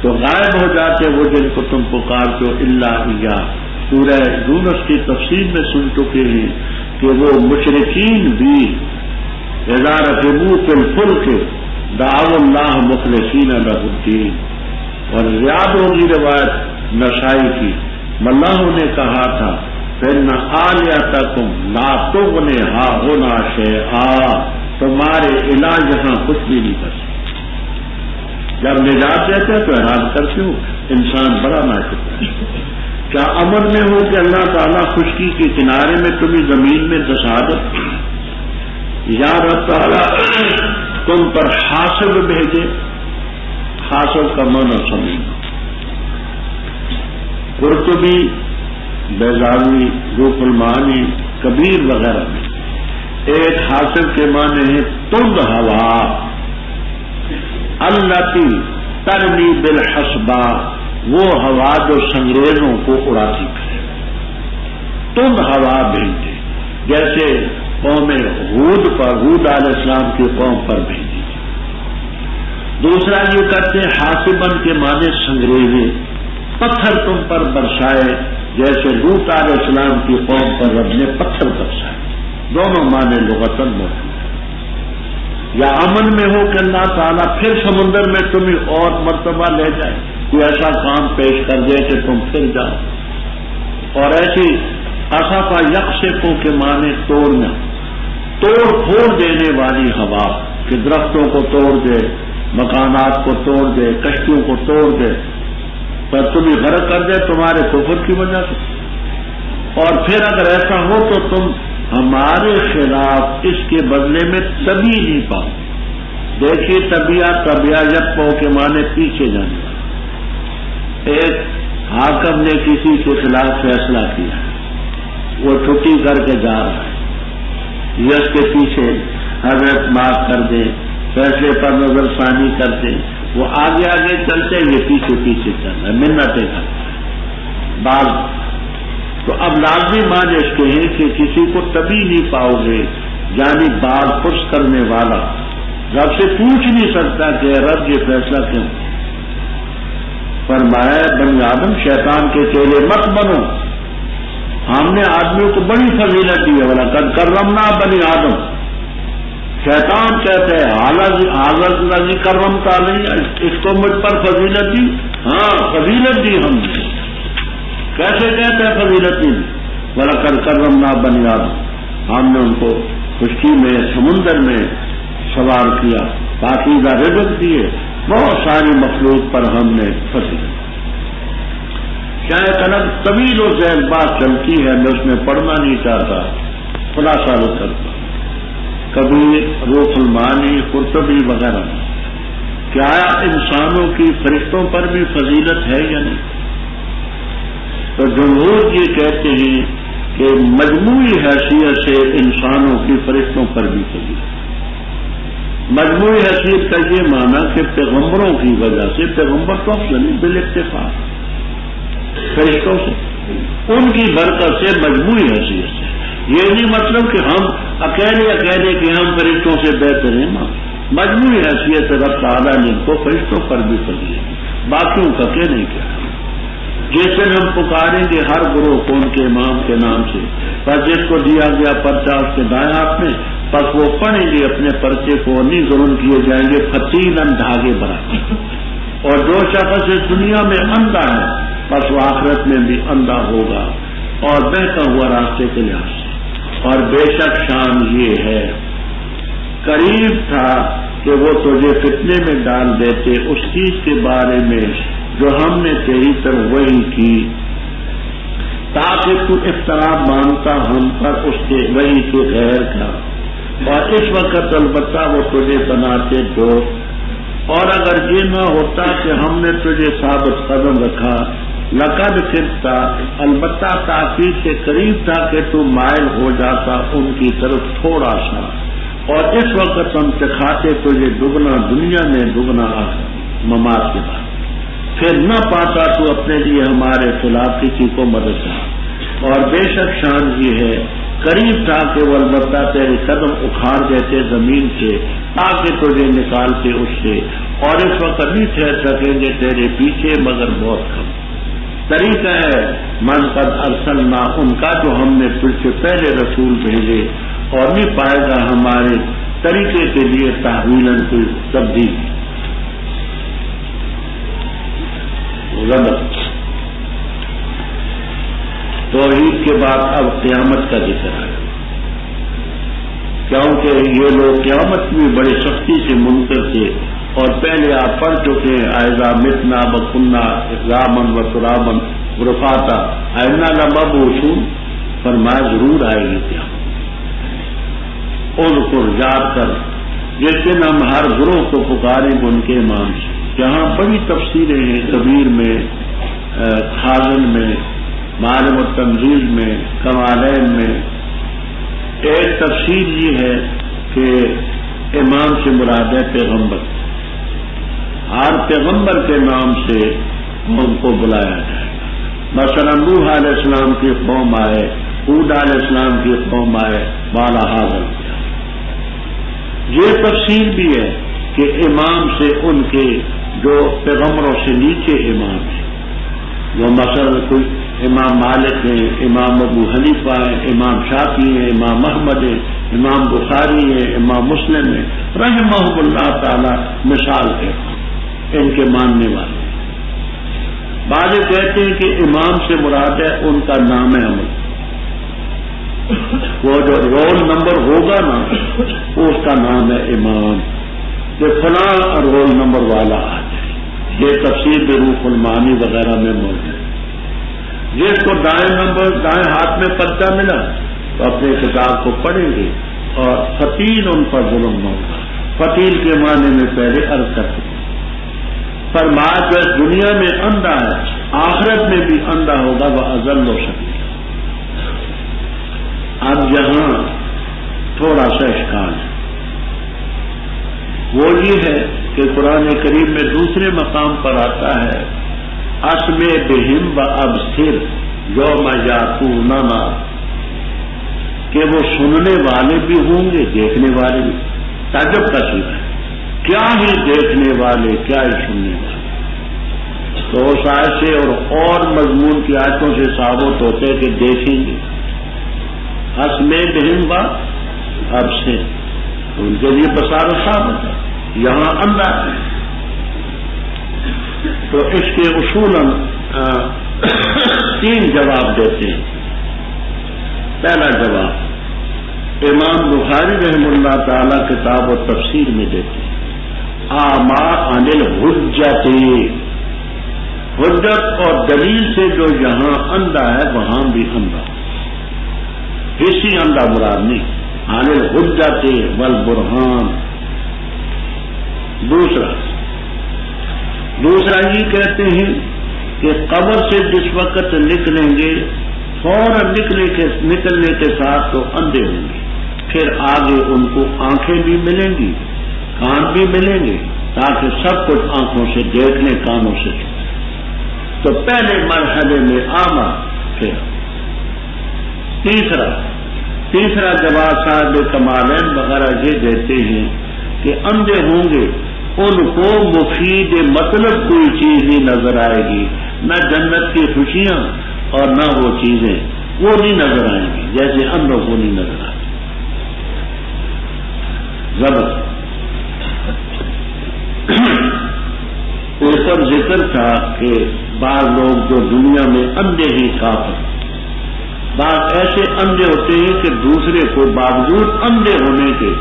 تو غائب ہو جاتے وہ جن کو تم پکارتے ہو الا ایا. سورہ یونس کی تفسیر میں سن چکے ہیں کہ وہ مشرکین بھی اذا رکبوا فی الفلک دعوا اللہ مخلصین لہ الدین. اور زیاد ہوگی روایت نسائی کی ملاحوں نے کہا تھا فإن آلیاتکم لا تغنی ہاہنا شیئا. تمہارے الہ یہاں کچھ بھی نہیں کر سکتے. جب نجات دیتے تو حیران کرتے ہو انسان بڑا ناشکر ہے. کیا امن میں ہو کہ اللہ تعالیٰ خشکی کے کنارے میں تمہیں زمین میں دسا دے یا رب تعالیٰ تم پر حاصل بھیجے. حاصل کا معنی سمجھنا. قرطبی بیضاوی روح المعانی کبیر وغیرہ میں ایک حاصل کے معنی ہے تند ہوا التی ترمی بالحسبہ. وہ ہوا جو سنگریزوں کو اڑاتی کرے. تند ہوا بھیجے جیسے قوم ہود علیہ السلام کی قوم پر بھیجی. دوسرا یہ کرتے حاسبن کے معنی سنگریزے پتھر تم پر برسائے جیسے لوط علیہ السلام کی قوم پر رب نے پتھر برسائے. دونوں معنی لغتاً موجود ہیں. یا امن میں ہو کہ اللہ تعالیٰ پھر سمندر میں تمہیں اور مرتبہ لے جائے کوئی ایسا کام پیش کر دے کہ تم پھر جاؤ. اور ایسی اصفا یکسفوں کے معنی توڑنا توڑ پھوڑ دینے والی ہوا کہ درختوں کو توڑ دے مکانات کو توڑ دے کشتیوں کو توڑ دے پر تمہیں غرق کر دے تمہارے کفر کی وجہ سے. اور پھر اگر ایسا ہو تو تم ہمارے خلاف اس کے بدلے میں تبھی نہیں پاؤ. دیکھیے طبیعت پو کے معنی پیچھے جانے والا. ایک حاکم نے کسی کے خلاف فیصلہ کیا وہ چھٹی کر کے جا رہا ہے. یس کے پیچھے حضرت معاف کر دے فیصلے پر نظر ثانی کرتے وہ آگے آگے چلتے یہ پیچھے پیچھے چل رہا ہے منتیں کرتا ہے بعض. تو اب لازمی معنی اس کے ہیں کہ کسی کو تبھی نہیں پاؤ گے یعنی بعض پرس کرنے والا رب سے پوچھ نہیں سکتا کہ رب یہ فیصلہ کیوں. فرمایا بنی آدم شیطان کے چیلے مت بنو. ہم نے آدمیوں کو بڑی فضیلت دی ہے وَلَقَدْ كَرَّمْنَا بنی آدم. شیطان کہتے ہیں حضرت کرمتا نہیں اس کو مجھ پر فضیلت دی. ہاں فضیلت دی ہم نے. کیسے کہتے ہیں فضیلت دی؟ وَلَقَدْ كَرَّمْنَا بنی آدم. ہم نے ان کو خشکی میں سمندر میں سوار کیا پاکیزہ رزق دیے بہت ساری مخلوق پر ہم نے فضیلت. شاید الگ طویل و ذیل بات چلتی ہے میں اس میں پڑھنا نہیں چاہتا خلاصہ کرتا. کبیر، روح المعانی، قرطبی وغیرہ کیا انسانوں کی فرشتوں پر بھی فضیلت ہے یا نہیں؟ تو جمہور یہ کہتے ہیں کہ مجموعی حیثیت سے انسانوں کی فرشتوں پر بھی فضیلت۔ مجموعی حیثیت کا یہ معنی کہ پیغمبروں کی وجہ سے، پیغمبر تو افضل نہیں بالاتفاق فرشتوں سے، ان کی برکت سے مجموعی حیثیت سے، یہ نہیں مطلب کہ ہم اکیلے کہ ہم فرشتوں سے بہتر ہیں، مجموعی حیثیت سے رب تعالیٰ نے ان کو فرشتوں پر بھی فضیلت، باقیوں کا کہ نہیں کیا۔ جس دن ہم پکاریں گے ہر گروہ کو ان کے امام کے نام سے، پر جس کو دیا گیا پرچہ اس کے دائیں ہاتھ میں، پس وہ پڑھیں گے اپنے پرچے کو، نہیں ضرور کیے جائیں گے فتیلاً دھاگے برا، اور جو شخص اس دنیا میں اندھا ہے پس وہ آخرت میں بھی اندھا ہوگا اور بہتا ہوا راستے کے لحاظ سے۔ اور بے شک شان یہ ہے، قریب تھا کہ وہ تجھے فتنے میں ڈال دیتے اس چیز کے بارے میں جو ہم نے تیری طرف وحی کی، تاکہ تو اختلاف مانتا ہم پر اس کے وحی کے غیر کا، اور اس وقت البتہ وہ تجھے بناتے دوست، اور اگر یہ نہ ہوتا کہ ہم نے تجھے ثابت قدم رکھا، لقد کھتا، البتہ تاکید کے قریب تھا کہ تو مائل ہو جاتا ان کی طرف تھوڑا سا، اور اس وقت ہم سکھاتے تجھے دگنا دنیا میں دگنا ممات کے بعد، پھر نہ پاتا تو اپنے لیے ہمارے خلاف کسی کو مددگار۔ اور بے شک شان یہ ہے، قریب تھا کہ وہ البتہ تیرے قدم اکھاڑ دیتے زمین سے تاکہ تجھے نکالتے اس سے، اور اس وقت نہیں ٹھہر سکیں گے تیرے پیچھے مگر بہت کم۔ طریقہ ہے من قد ارسلنا، ان کا جو ہم نے تجھ سے پہلے رسول بھیجے، اور نہیں پائے گا ہمارے طریقے کے لیے تحویلاً کوئی تبدیلی۔ غلط توحید کے بعد اب قیامت کا ذکر آیا، کیونکہ یہ لوگ قیامت میں بڑی سختی سے منکر تھے، اور پہلے آپ پڑھ چکے ہیں اذا متنا وکنا عظاما وترابا رفاتا انا لمبعوثون، فرمایا ضرور آئے گی قیامت۔ اذکر، یاد کر، جس دن ہم ہر گروہ کو پکاریں گے ان کے امام سے۔ یہاں بڑی تفسیریں ہیں، کبیر میں، خازن میں، معالم التنزیل میں، کمالین میں۔ ایک تفسیر یہ ہے کہ امام سے مراد ہے پیغمبر، ہر پیغمبر کے نام سے ان کو بلایا جائے گا۔ مثلا نوح علیہ السلام کی قوم آئے، ہود علیہ السلام کی قوم آئے، بالا حاضر کیا۔ یہ تفسیر بھی ہے کہ امام سے ان کے جو پیغمبروں سے نیچے امام ہیں، وہ مثلا کوئی امام مالک ہیں، امام ابو حنیفہ ہیں، امام شافعی ہیں، امام احمد ہیں، امام بخاری ہیں، امام مسلم ہیں، رحمہم اللہ تعالی، مثال ہے ان کے ماننے والے۔ بعض کہتے ہیں کہ امام سے مراد ہے ان کا نام عمل، وہ جو رول نمبر ہوگا نا اس کا نام ہے امام، کہ فلاں رول نمبر والا آ جائے۔ یہ تفسیر میں روح المعانی وغیرہ میں موجود ہے۔ جس کو دائیں ہاتھ میں پتہ ملا تو اپنے کتاب کو پڑھیں گے، اور فتیل ان پر ظلم نہ ہوگا۔ فتیل کے معنی میں پہلے عرض کر چکے، فرمایا جو اس دنیا میں اندھا ہے آخرت میں بھی اندھا ہوگا، وہ اضل ہو سکے۔ اب یہاں تھوڑا سا اشکال ہے، وہ یہ ہے کہ قرآن کریم میں دوسرے مقام پر آتا ہے اسمع بہم و ابصر یوم یاتوننا، کہ وہ سننے والے بھی ہوں گے دیکھنے والے بھی۔ تعجب کا چیز ہے، کیا ہی دیکھنے والے کیا ہی سننے والے۔ تو اس آیت سے اور مضمون کی آیتوں سے ثابت ہوتے کہ دیکھیں گے، اسمع بہم و ابصر، ان کے لیے بصارت ثابت ہے، یہاں اندھا ہے۔ تو اس کے اصولاً تین جواب دیتے ہیں۔ پہلا جواب امام بخاری رحم اللہ تعالی کتاب و تفسیر میں دیتے ہیں، آما عن الحجت، حجت اور دلیل سے جو یہاں اندھا ہے وہاں بھی اندھا، کسی اندھا مراد نہیں، عن الحجت والبرہان۔ دوسرا یہ کہتے ہیں کہ قبر سے جس وقت نکلیں گے فوراً نکلنے کے ساتھ تو اندھے ہوں گے، پھر آگے ان کو آنکھیں بھی ملیں گی، کان بھی ملیں گے، تاکہ سب کچھ آنکھوں سے دیکھ لیں، کانوں سے سنیں۔ تو پہلے مرحلے میں آما، پھر تیسرا جواب صاحب کمالین وغیرہ یہ دیتے ہیں کہ اندھے ہوں گے، ان کو مفید مطلب کوئی چیز نہیں نظر آئے گی، نہ جنت کی خوشیاں اور نہ وہ چیزیں، وہ نہیں نظر آئیں گی جیسے اندھوں کو نہیں نظر آئے۔ زبر اوپر ذکر تھا کہ بعض لوگ جو دنیا میں اندھے ہی کافر، بعض ایسے اندھے ہوتے ہیں کہ دوسرے کو باوجود اندھے ہونے کے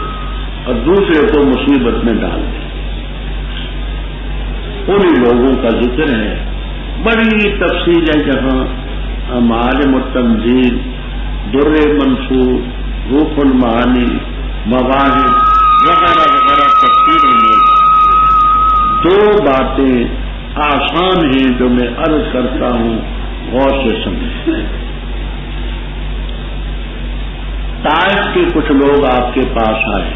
اور دوسرے کو مصیبت میں ڈال دیں، انہی لوگوں کا ذکر ہے۔ بڑی تفصیل ہے جہاں معالم التنزیل، در منصور، روح المعانی، مواہب وغیرہ وغیرہ تفسیروں میں دو باتیں آسان ہیں جو میں عرض کرتا ہوں، غور سے سمجھیں۔ طائف کے کچھ لوگ آپ کے پاس آئے،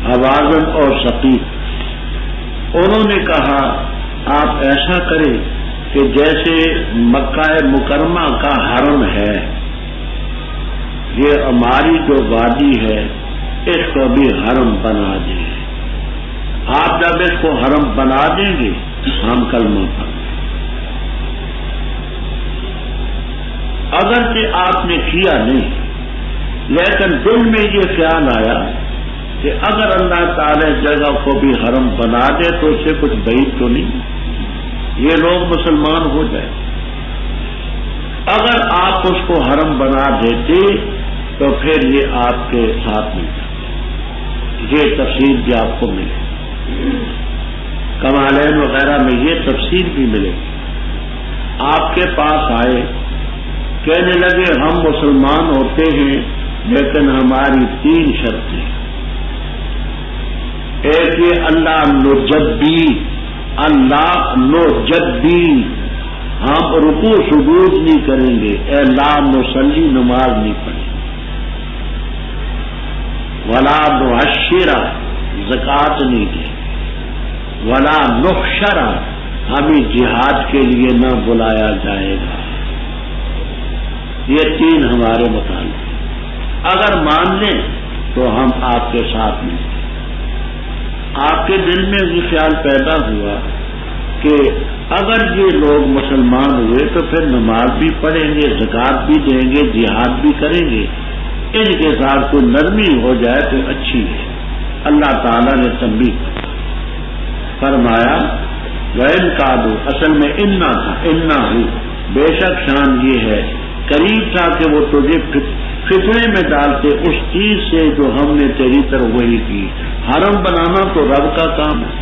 حوازن اور ثقیف، انہوں نے کہا آپ ایسا کریں کہ جیسے مکہ مکرمہ کا حرم ہے، یہ ہماری جو وادی ہے اس کو بھی حرم بنا دیں۔ آپ جب اس کو حرم بنا دیں گے ہم کلمہ پڑھیں گے۔ اگرچہ آپ نے کیا نہیں، لیکن دل میں یہ خیال آیا کہ اگر اللہ تعالی جگہ کو بھی حرم بنا دے تو اس سے کچھ بعید تو نہیں، یہ لوگ مسلمان ہو جائیں۔ اگر آپ اس کو حرم بنا دیتے تو پھر یہ آپ کے ساتھ مل جاتے، یہ تفصیل بھی آپ کو ملے، کمالین وغیرہ میں یہ تفصیل بھی ملے۔ آپ کے پاس آئے، کہنے لگے ہم مسلمان ہوتے ہیں لیکن ہماری 3 شرطیں، ایک یہ اللہ نجدی، ہم رکوع سجود نہیں کریں گے، اے لا نصلی، نماز نہیں پڑھیں، ولا نعشرہ، زکوٰۃ نہیں دیں، ولا نحشرہ، ہمیں جہاد کے لیے نہ بلایا جائے گا۔ یہ 3 ہمارے متعلق، اگر مان لیں تو ہم آپ کے ساتھ ملیں۔ آپ کے دل میں یہ خیال پیدا ہوا کہ اگر یہ لوگ مسلمان ہوئے تو پھر نماز بھی پڑھیں گے، زکوٰۃ بھی دیں گے، جہاد بھی کریں گے، ان کے ساتھ کوئی نرمی ہو جائے تو اچھی ہے۔ اللہ تعالیٰ نے تنبیہ فرمایا وَإِنْ قَالُوا، اصل میں انا تھا، انا ہی، بے شک شان یہ ہے، قریب تھا کہ وہ تجھے فتنے میں ڈالتے اس چیز سے جو ہم نے تیری طرف وہی کی۔ حرم بنانا تو رب کا کام ہے،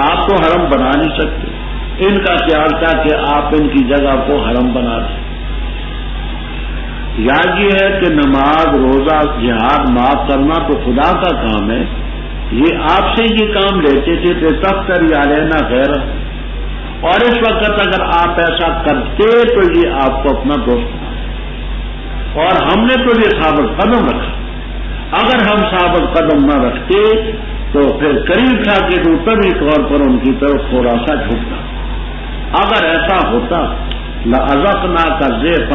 آپ تو حرم بنا نہیں سکتے۔ ان کا خیال تھا کہ آپ ان کی جگہ کو حرم بنا دیں۔ یا یہ ہے کہ نماز، روزہ، جہاد معاف کرنا تو خدا کا کام ہے، یہ آپ سے یہ کام لیتے تھے کہ تفتر علینا غیر، اور اس وقت اگر آپ ایسا کرتے تو یہ آپ کو اپنا دوست بنا، اور ہم نے تو یہ ثابت قدم رکھا، اگر ہم ثابت قدم نہ رکھتے تو پھر قریب تھا کہ تو طبی طور پر ان کی طرف تھوڑا سا جھکتا۔ اگر ایسا ہوتا لَأَذَقْنَاكَ ضِعْفَ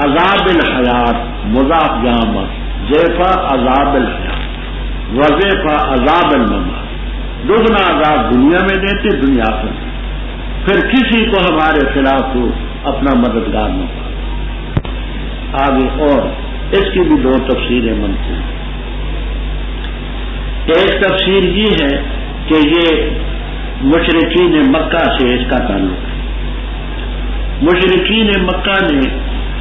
عذاب الحیات، مضاف جامع، ضعف عذاب الحیات، وضعف عذاب الممات، دگنا عذاب دنیا میں دیتے، دنیا پر پھر کسی کو ہمارے خلاف تو اپنا مددگار نہ پا۔ آگے اور اس کی بھی 2 تفسیریں منقول ہیں۔ ایک تفسیر یہ ہے کہ یہ مشرکین مکہ سے اس کا تعلق ہے۔ مشرکین مکہ نے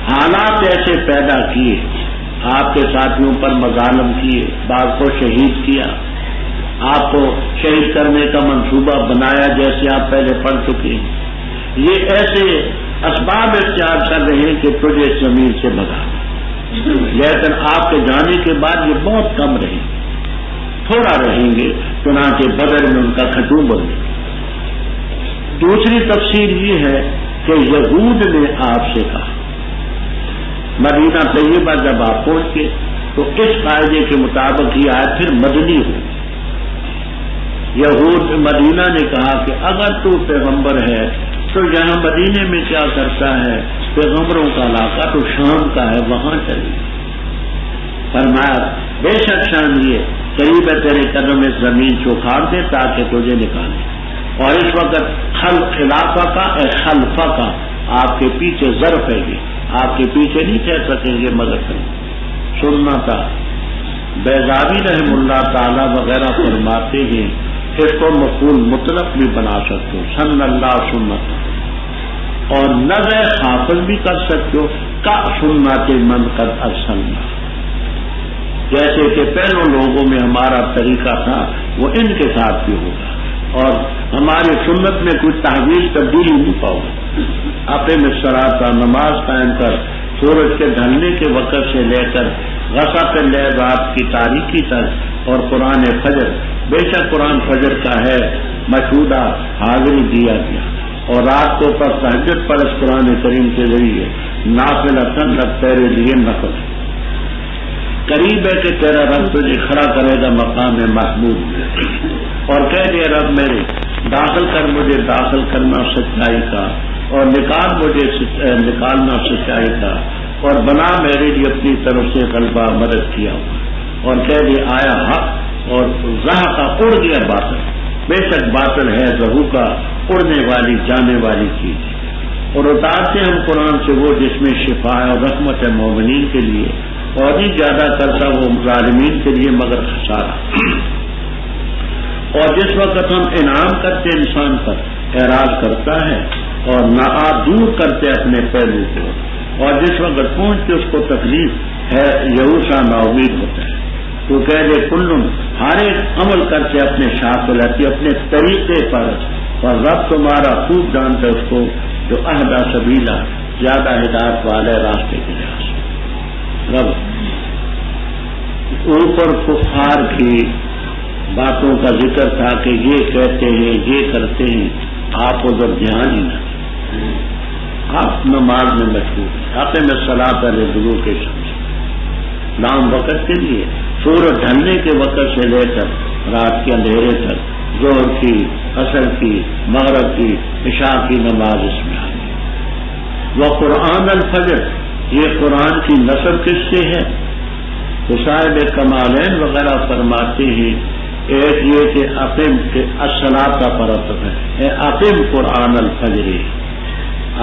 حالات ایسے پیدا کیے، آپ کے ساتھیوں پر مظالم کیے، بعض کو شہید کیا، آپ کو شہید کرنے کا منصوبہ بنایا جیسے آپ پہلے پڑھ چکے ہیں۔ یہ ایسے اسباب اختیار کر رہے ہیں کہ تجھے زمین سے بھگا، لیکن آپ کے جانے کے بعد یہ بہت کم رہیں گے، تھوڑا رہیں گے، چنانچہ بدر میں ان کا کھجور بن گیا۔ دوسری تفسیر یہ ہے کہ یہود نے آپ سے کہا، مدینہ طیبہ جب آپ پہنچے تو اس قاعدے کے مطابق یہ آیت پھر مدنی ہو۔ یہود مدینہ نے کہا کہ اگر تو پیغمبر ہے تو یہاں مدینے میں کیا کرتا ہے؟ پیغمبروں کا علاقہ تو شام کا ہے، وہاں چلیے۔ فرمایا بے شک شان یہ قریب ہے تیرے قدم میں زمین چوکھاڑ دے تاکہ تجھے نکالے، اور اس وقت خلافہ کا خلفہ کا آپ کے پیچھے ظرف ہے، یہ آپ کے پیچھے نہیں کہہ سکیں گے مگر سننا تھا۔ بیضاوی رحم اللہ تعالی وغیرہ فرماتے ہیں اس کو مفعول مطلق بھی بنا سکتے ہو، صلی اللہ سنت، اور نظر حافظ بھی کر سکتے ہو کا سنت من قد ارسلنا، جیسے کہ پہلوں لوگوں میں ہمارا طریقہ تھا وہ ان کے ساتھ بھی ہوگا، اور ہماری سنت میں کوئی تحویل تبدیلی نہیں پاؤ۔ اقیم الصلاۃ، نماز قائم کر سورج کے ڈھلنے کے وقت سے لے کر غسق اللیل، رات کی تاریکی تک، اور قرآن فجر، بے شک قرآن فجر کا ہے مشہودہ حاضری دیا گیا، اور رات کو پر تہجد پر اس قرآن کریم کے ذریعے نافلۃً لگ تیرے لیے نفل ہے۔ قریب ہے کہ تیرا رب تجھے کھڑا کرے گا مقام محمود میں، اور کہہ دے رب میرے داخل کر مجھے داخل کرنا سچائی کا، اور نکال مجھے نکالنا سچائی کا، اور بنا میرے لیے اپنی طرف سے غلبہ مدد کیا، اور کہہ دے آیا حق اور زہق کا اڑ گیا باطل، بے شک باطل ہے زہو کا اڑنے والی جانے والی چیز، اور اتارتے ہم قرآن سے وہ جس میں شفا ہے اور رحمت ہے مومنین کے لیے، اور نہیں زیادہ کرتا وہ ظالمین کے لیے مگر خسارہ۔ اور جس وقت ہم انعام کرتے انسان پر اعراض کرتا ہے اور ناآب دور کرتے اپنے پہلو کو، اور جس وقت پہنچ کے اس کو تکلیف ہے یہوسا نا امید ہوتا ہے، تو کہہ دے کلن ہر ایک عمل کرتے اپنے شاخ لیتی اپنے طریقے پر، اور رب تمہارا خوب جانتا ہے اس کو جو اہدا سبیلا زیادہ ہدایت والے راستے کے لحاظ سے۔ رب اوپر کفار کی باتوں کا ذکر تھا کہ یہ کہتے ہیں یہ کرتے ہیں، آپ ادھر دھیان ہی نہ، آپ نماز میں مشغول، اقیم الصلاۃ لدلوک الشمس، لام وقت کے لیے سورج ڈھلنے کے وقت سے لے کر رات کے اندھیرے تک، ظہر کی، عصر کی، مغرب کی، عشاء کی نماز اس میں آ گئی۔ وقرآن الفجر، یہ قرآن کی نسب کس سے ہے؟ صاحب کمالین وغیرہ فرماتے ہیں ایک یہ کہ اقیم کے الصلاۃ کا فرق ہے، اقیم قرآن الفجر،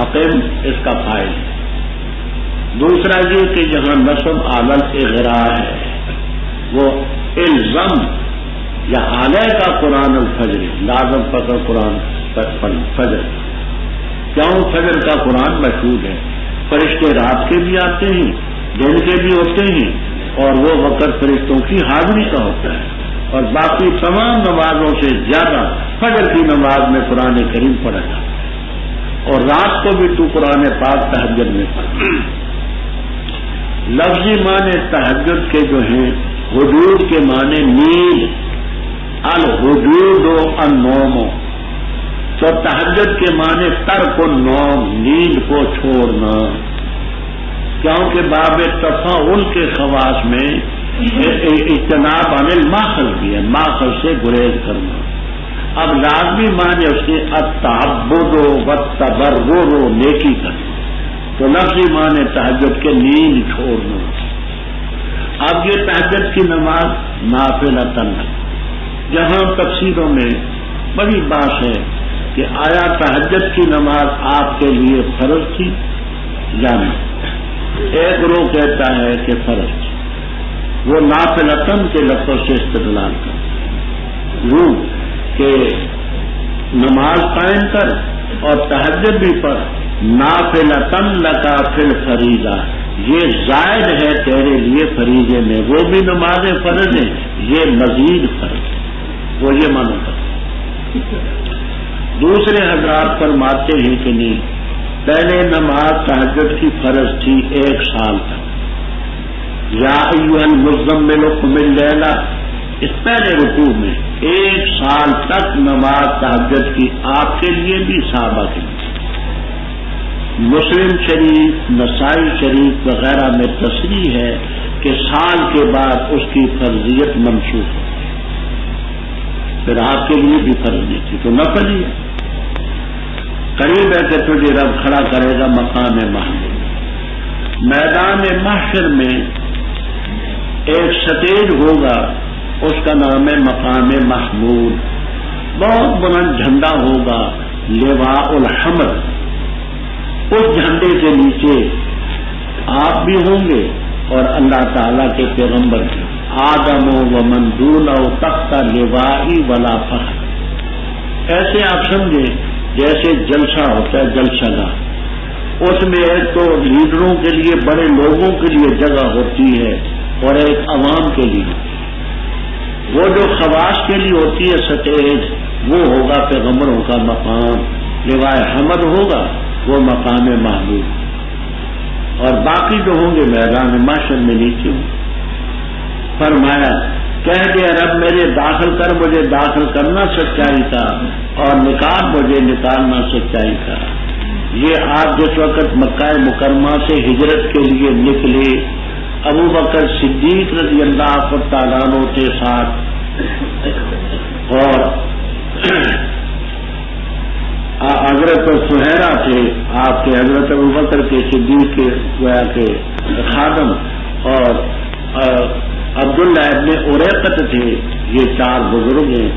اقیم اس کا فائل ہے۔ دوسرا یہ کہ جہاں نسب اعلی اغراء ہے وہ الزم یا اعلی کا قرآن الفجر، لازم پکڑ قرآن فجر، کیوں فجر کا قرآن مشہور ہے، فرشتے رات کے بھی آتے ہیں دن کے بھی ہوتے ہیں، اور وہ وقت فرشتوں کی حاضری کا ہوتا ہے، اور باقی تمام نمازوں سے زیادہ فجر کی نماز میں قرآن کریم پڑھا جاتا ہے، اور رات کو بھی تو قرآن پاک تہجد میں پڑھا۔ لفظی معنی تہجد کے جو ہیں حدود کے معنی نیند، الحدود و النوم، تو تہجد کے معنی ترک النوم، نیند کو چھوڑنا، کیونکہ باب تفاعل کے خواص میں اجتناب عن الماخذ بھی ہے، ماخذ سے گریز کرنا۔ اب لازمی معنی اس کے التعبد والتبرر، نیکی کرنا، تو لفظی معنی تہجد کے نیند چھوڑنا۔ اب یہ تہجد کی نماز نافلۃً، جہاں تفسیروں میں بڑی بات ہے کہ آیا تہجد کی نماز آپ کے لیے فرض تھی یا نہیں؟ ایک گروہ کہتا ہے کہ فرض تھی، وہ نافلۃً کے لفظ سے استدلال کرتا یوں کہ نماز قائم کر اور تہجد بھی پر، نافلۃً لکا فی الفریضہ، یہ زائد ہے تیرے لیے فریضے میں، وہ بھی نمازیں فرض ہیں، یہ مزید فرض ہے، وہ یہ مانا کرتا۔ دوسرے حضرات فرماتے ہیں کہ نہیں، پہلے نماز تہجد کی فرض تھی 1 سال تک، یا ایھا المزمل قم اللیل، اس پہلے رکوع میں 1 سال تک نماز تہجد کی آپ کے لیے بھی صحابہ کے لیے۔ مسلم شریف، نسائی شریف وغیرہ میں تصریح ہے کہ سال کے بعد اس کی فرضیت منسوخ ہے، پھر آپ کے لیے بھی فرض نہیں تھی تو نفل ہی ہے۔ قریب ہے کہ تجھے رب کھڑا کرے گا مقام محمود، میدان محشر میں ایک سٹیج ہوگا، اس کا نام ہے مقام محمود، بہت بلند جھنڈا ہوگا، لواء الحمد، اس جھنڈے کے نیچے آپ بھی ہوں گے اور اللہ تعالیٰ کے پیغمبر بھی، آدم و من دونہ تحت لوائی ولا فخر۔ ایسے آپ سمجھے جیسے جلسہ ہوتا ہے، جلسہ گاہ، اس میں ایک تو لیڈروں کے لیے، بڑے لوگوں کے لیے جگہ ہوتی ہے اور ایک عوام کے لیے۔ وہ جو خواص کے لیے ہوتی ہے سٹیج، وہ ہوگا پیغمبروں کا مقام، لواء حمد ہوگا، وہ مقام محمود، اور باقی جو ہوں گے میدان محشر میں نیچے ہوں۔ فرمایا کہہ دیا رب میرے داخل کر، مجھے داخل کرنا سچائی کا اور نکال مجھے نکالنا سچائی کا۔ یہ آپ جس وقت مکہ مکرمہ سے ہجرت کے لیے نکلے، ابو بکر صدیق رضی اللہ تعالیٰ عنہ کے ساتھ اور حضرت سہیرا تھے آپ کے، حضرت ابو بکر کے صدیق کے گویا کے خادم، اور عبداللہ ابن اریقت تھے، یہ 4 بزرگ ہیں۔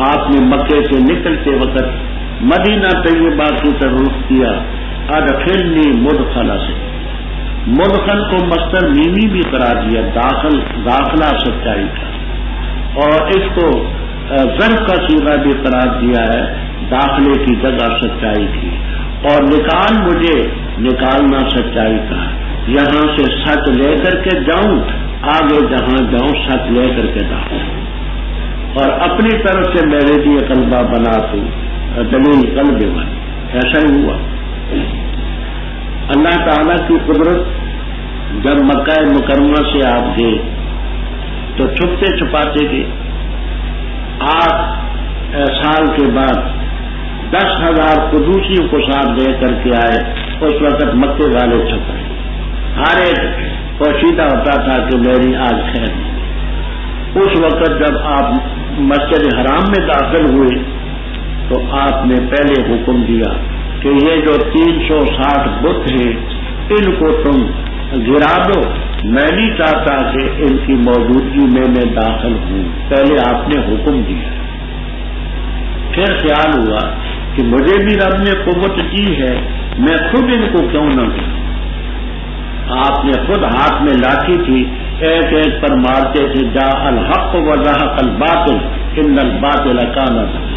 آپ نے مکے سے نکلتے وقت مدینہ طیبہ کی طرف رخ کیا، ادخلنی مدخلا سے، مدخل کو مصدر میمی بھی قرار دیا، داخلہ سچائی کا، اور اس کو ظرف کا صیغہ بھی قرار دیا ہے، داخلے کی جگہ سچائی کی، اور نکال مجھے نکالنا سچائی کا، یہاں سے سچ لے کر کے جاؤں، آگے جہاں جاؤں سچ لے کر کے جاؤں، اور اپنی طرف سے میرے لیے قلبہ بنا تو دلیل قلب بن۔ ایسا ہی ہوا۔ اللہ تعالیٰ کی قدرت، جب مکہ مکرمہ سے آپ گئے تو چھپتے چھپاتے گئے، 8 سال کے بعد 10,000 قدوسیوں کو ساتھ لے کر کے آئے۔ اس وقت مکے والے چھپائے، ہر ایک پوشیدہ ہوتا تھا کہ میری آج خیر نہیں۔ اس وقت جب آپ مسجد حرام میں داخل ہوئے تو آپ نے پہلے حکم دیا کہ یہ جو 360 بت ہیں ان کو تم گرا دو، میں نہیں چاہتا کہ ان کی موجودگی میں داخل ہوں، پہلے آپ نے حکم دیا۔ پھر خیال ہوا کہ مجھے بھی رب نے قوت دی ہے، میں خود ان کو کیوں نہ دوں۔ آپ نے خود ہاتھ میں لاٹھی تھی، ایک ایک پر مارتے تھے، جاء الحق وزهق الباطل ان الباطل کان زهوقا۔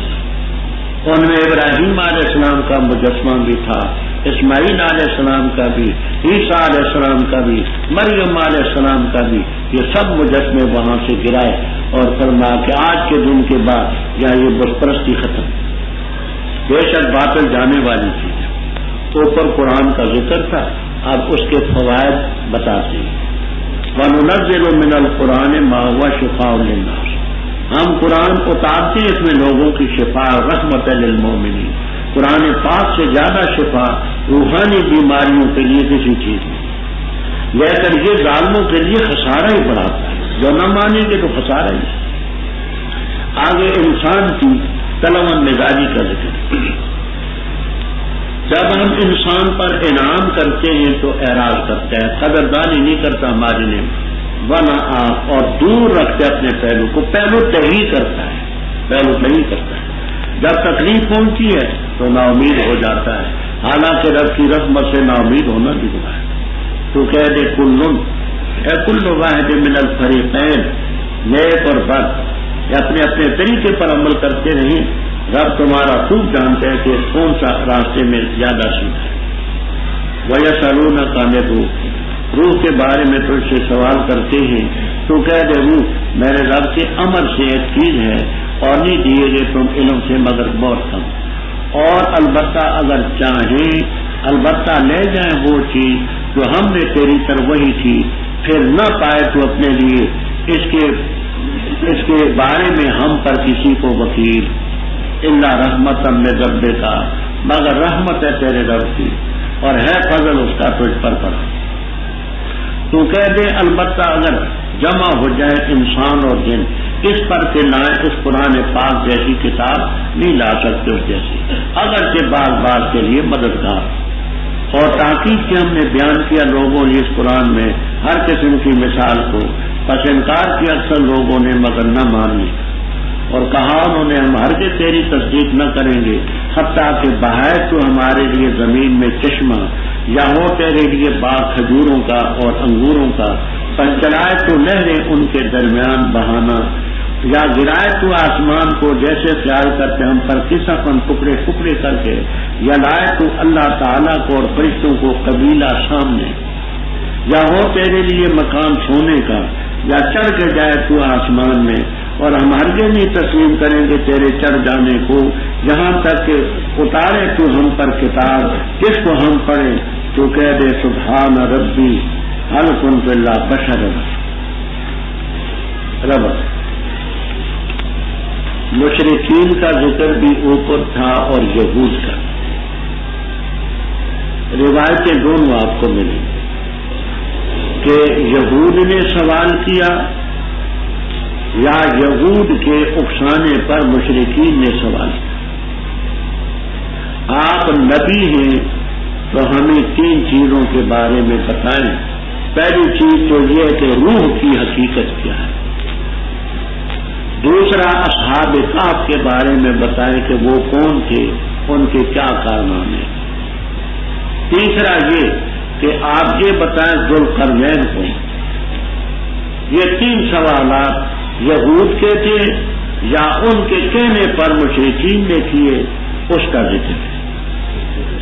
ان میں ابراہیم علیہ السلام کا مجسمہ بھی تھا، اسماعیل علیہ السلام کا بھی، عیسیٰ علیہ السلام کا بھی، مریم علیہ السلام کا بھی، یہ سب مجسمے وہاں سے گرائے، اور فرمایا کہ آج کے دن کے بعد یہاں یہ بت پرستی ختم۔ بے شک باطل جانے والی چیز ہے۔ اوپر قرآن کا ذکر تھا، اب اس کے فوائد بتاتے ہیں۔ وَنُنَزِّلُ مِنَ الْقُرْآنِ مَا هُوَ شِفَاءٌ لِلنَّاسِ، ہم قرآن اتارتے ہیں اس میں لوگوں کی شفا، رحمت للمومنین۔ قرآن پاک سے زیادہ شفا روحانی بیماریوں کے لیے کسی چیز نہیں، لیکن یہ ظالموں کے لیے خسارہ ہی بڑھاتا ہے، جو نہ مانیں گے تو خسارہ ہی ہے۔ آگے انسان کی طلب مزاجی کا ذکر۔ جب ہم انسان پر انعام کرتے ہیں تو اعراض کرتا ہے، قدردانی نہیں کرتا ہماری نے، ورنہ آپ اور دور رکھتے اپنے پہلو کو، پہلو تحریر کرتا ہے، پہلو نہیں کرتا ہے۔ جب تکلیف پہنچتی ہے تو نا امید ہو جاتا ہے، حالانکہ رب کی رحمت سے نا امید ہونا بھی گناہ ہے۔ تو کہہ دے کل واحد من الفریقین، نیک اور بد اپنے اپنے طریقے پر عمل کرتے رہیں، رب تمہارا خوب جانتے ہیں کہ کون سا راستے میں زیادہ سیدھا ہے۔ وَيَسْأَلُونَكَ عَنِ الرُّوحِ، روح کے بارے میں تجھ سے سوال کرتے ہیں، تو کہہ دے روح میرے رب کے امر سے ایک چیز ہے، اور نہیں دیے گے تم علم سے مگر بہت کم، اور البتہ اگر چاہیں البتہ لے جائیں وہ چیز جو ہم نے تیری طرف وہی کی پھر نہ پائے تو اپنے لیے اس کے بارے میں ہم پر کسی کو وکیل، الا رحمت من ربک، مگر رحمت ہے تیرے رب کی اور ہے فضل اس کا تجھ پر پڑا۔ تو کہہ دے البتہ اگر جمع ہو جائے انسان اور جن اس پر کہ لائیں اس قرآن پاک جیسی کتاب نہیں لا سکتے اس جیسی، اگرچہ بعض کے لیے مددگار۔ اور تحقیق کے ہم نے بیان کیا لوگوں نے اس قرآن میں ہر قسم کی مثال کو، پس انکار کیا اکثر لوگوں نے مگر نہ مانی، اور کہا انہوں نے ہم ہرگز تیری تصدیق نہ کریں گے حتیٰ کہ بہائے تو ہمارے لیے زمین میں چشمہ، یا ہو تیرے لیے باغ کھجوروں کا اور انگوروں کا، پر چلائے تو نہریں ان کے درمیان بہانا، یا گرائے تو آسمان کو جیسے خیال کرتے ہم پر کسفن ٹکڑے ٹکڑے کر کے، یا لائے تو اللہ تعالیٰ کو اور فرشتوں کو قبیلہ سامنے، یا ہو تیرے لیے مکان سونے کا، یا چڑھ کے جائے تو آسمان میں، اور ہم ہرگز نہیں تسلیم کریں گے تیرے چڑھ جانے کو یہاں تک کہ اتارے تو ہم پر کتاب جس کو ہم پڑھیں تو کہہ دے سبحان ربی هل كنت الا بشرا ربا۔ مشرکین کا ذکر بھی اوپر تھا اور یہود کا، روایتیں دونوں آپ کو ملی کہ یہود نے سوال کیا یا یہود کے اکسانے پر مشرکین نے سوال کیا۔ آپ نبی ہیں تو ہمیں 3 چیزوں کے بارے میں بتائیں۔ پہلی چیز تو یہ ہے کہ روح کی حقیقت کیا ہے، دوسرا اصحاب کہف کے بارے میں بتائیں کہ وہ کون تھے، ان کے کیا کارنامے، تیسرا یہ کہ آپ یہ بتائیں ذوالقرنین کون۔ یہ 3 سوالات یہود کے تھے یا ان کے کہنے پر مشرکین نے کیے، اس کا ذکر ہے۔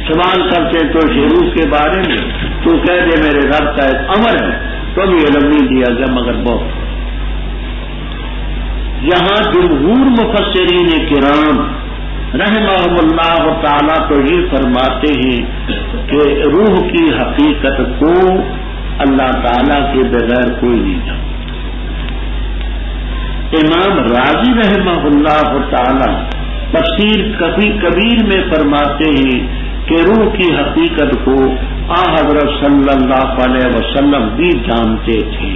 سوال کرتے تو روح کے بارے میں تو کہہ دے میرے رب کا ایک امر ہے، تو بھی علم نہیں دیا گیا مگر بہت۔ یہاں جمہور مفسرین کرام رحمہم اللہ تعالیٰ تو یہ فرماتے ہیں کہ روح کی حقیقت کو اللہ تعالیٰ کے بغیر کوئی نہیں جانتا۔ امام راضی رحمہ اللہ تعالی تفسیر کبیر میں فرماتے ہیں کہ روح کی حقیقت کو حضرت صلی اللہ علیہ وسلم بھی جانتے تھے،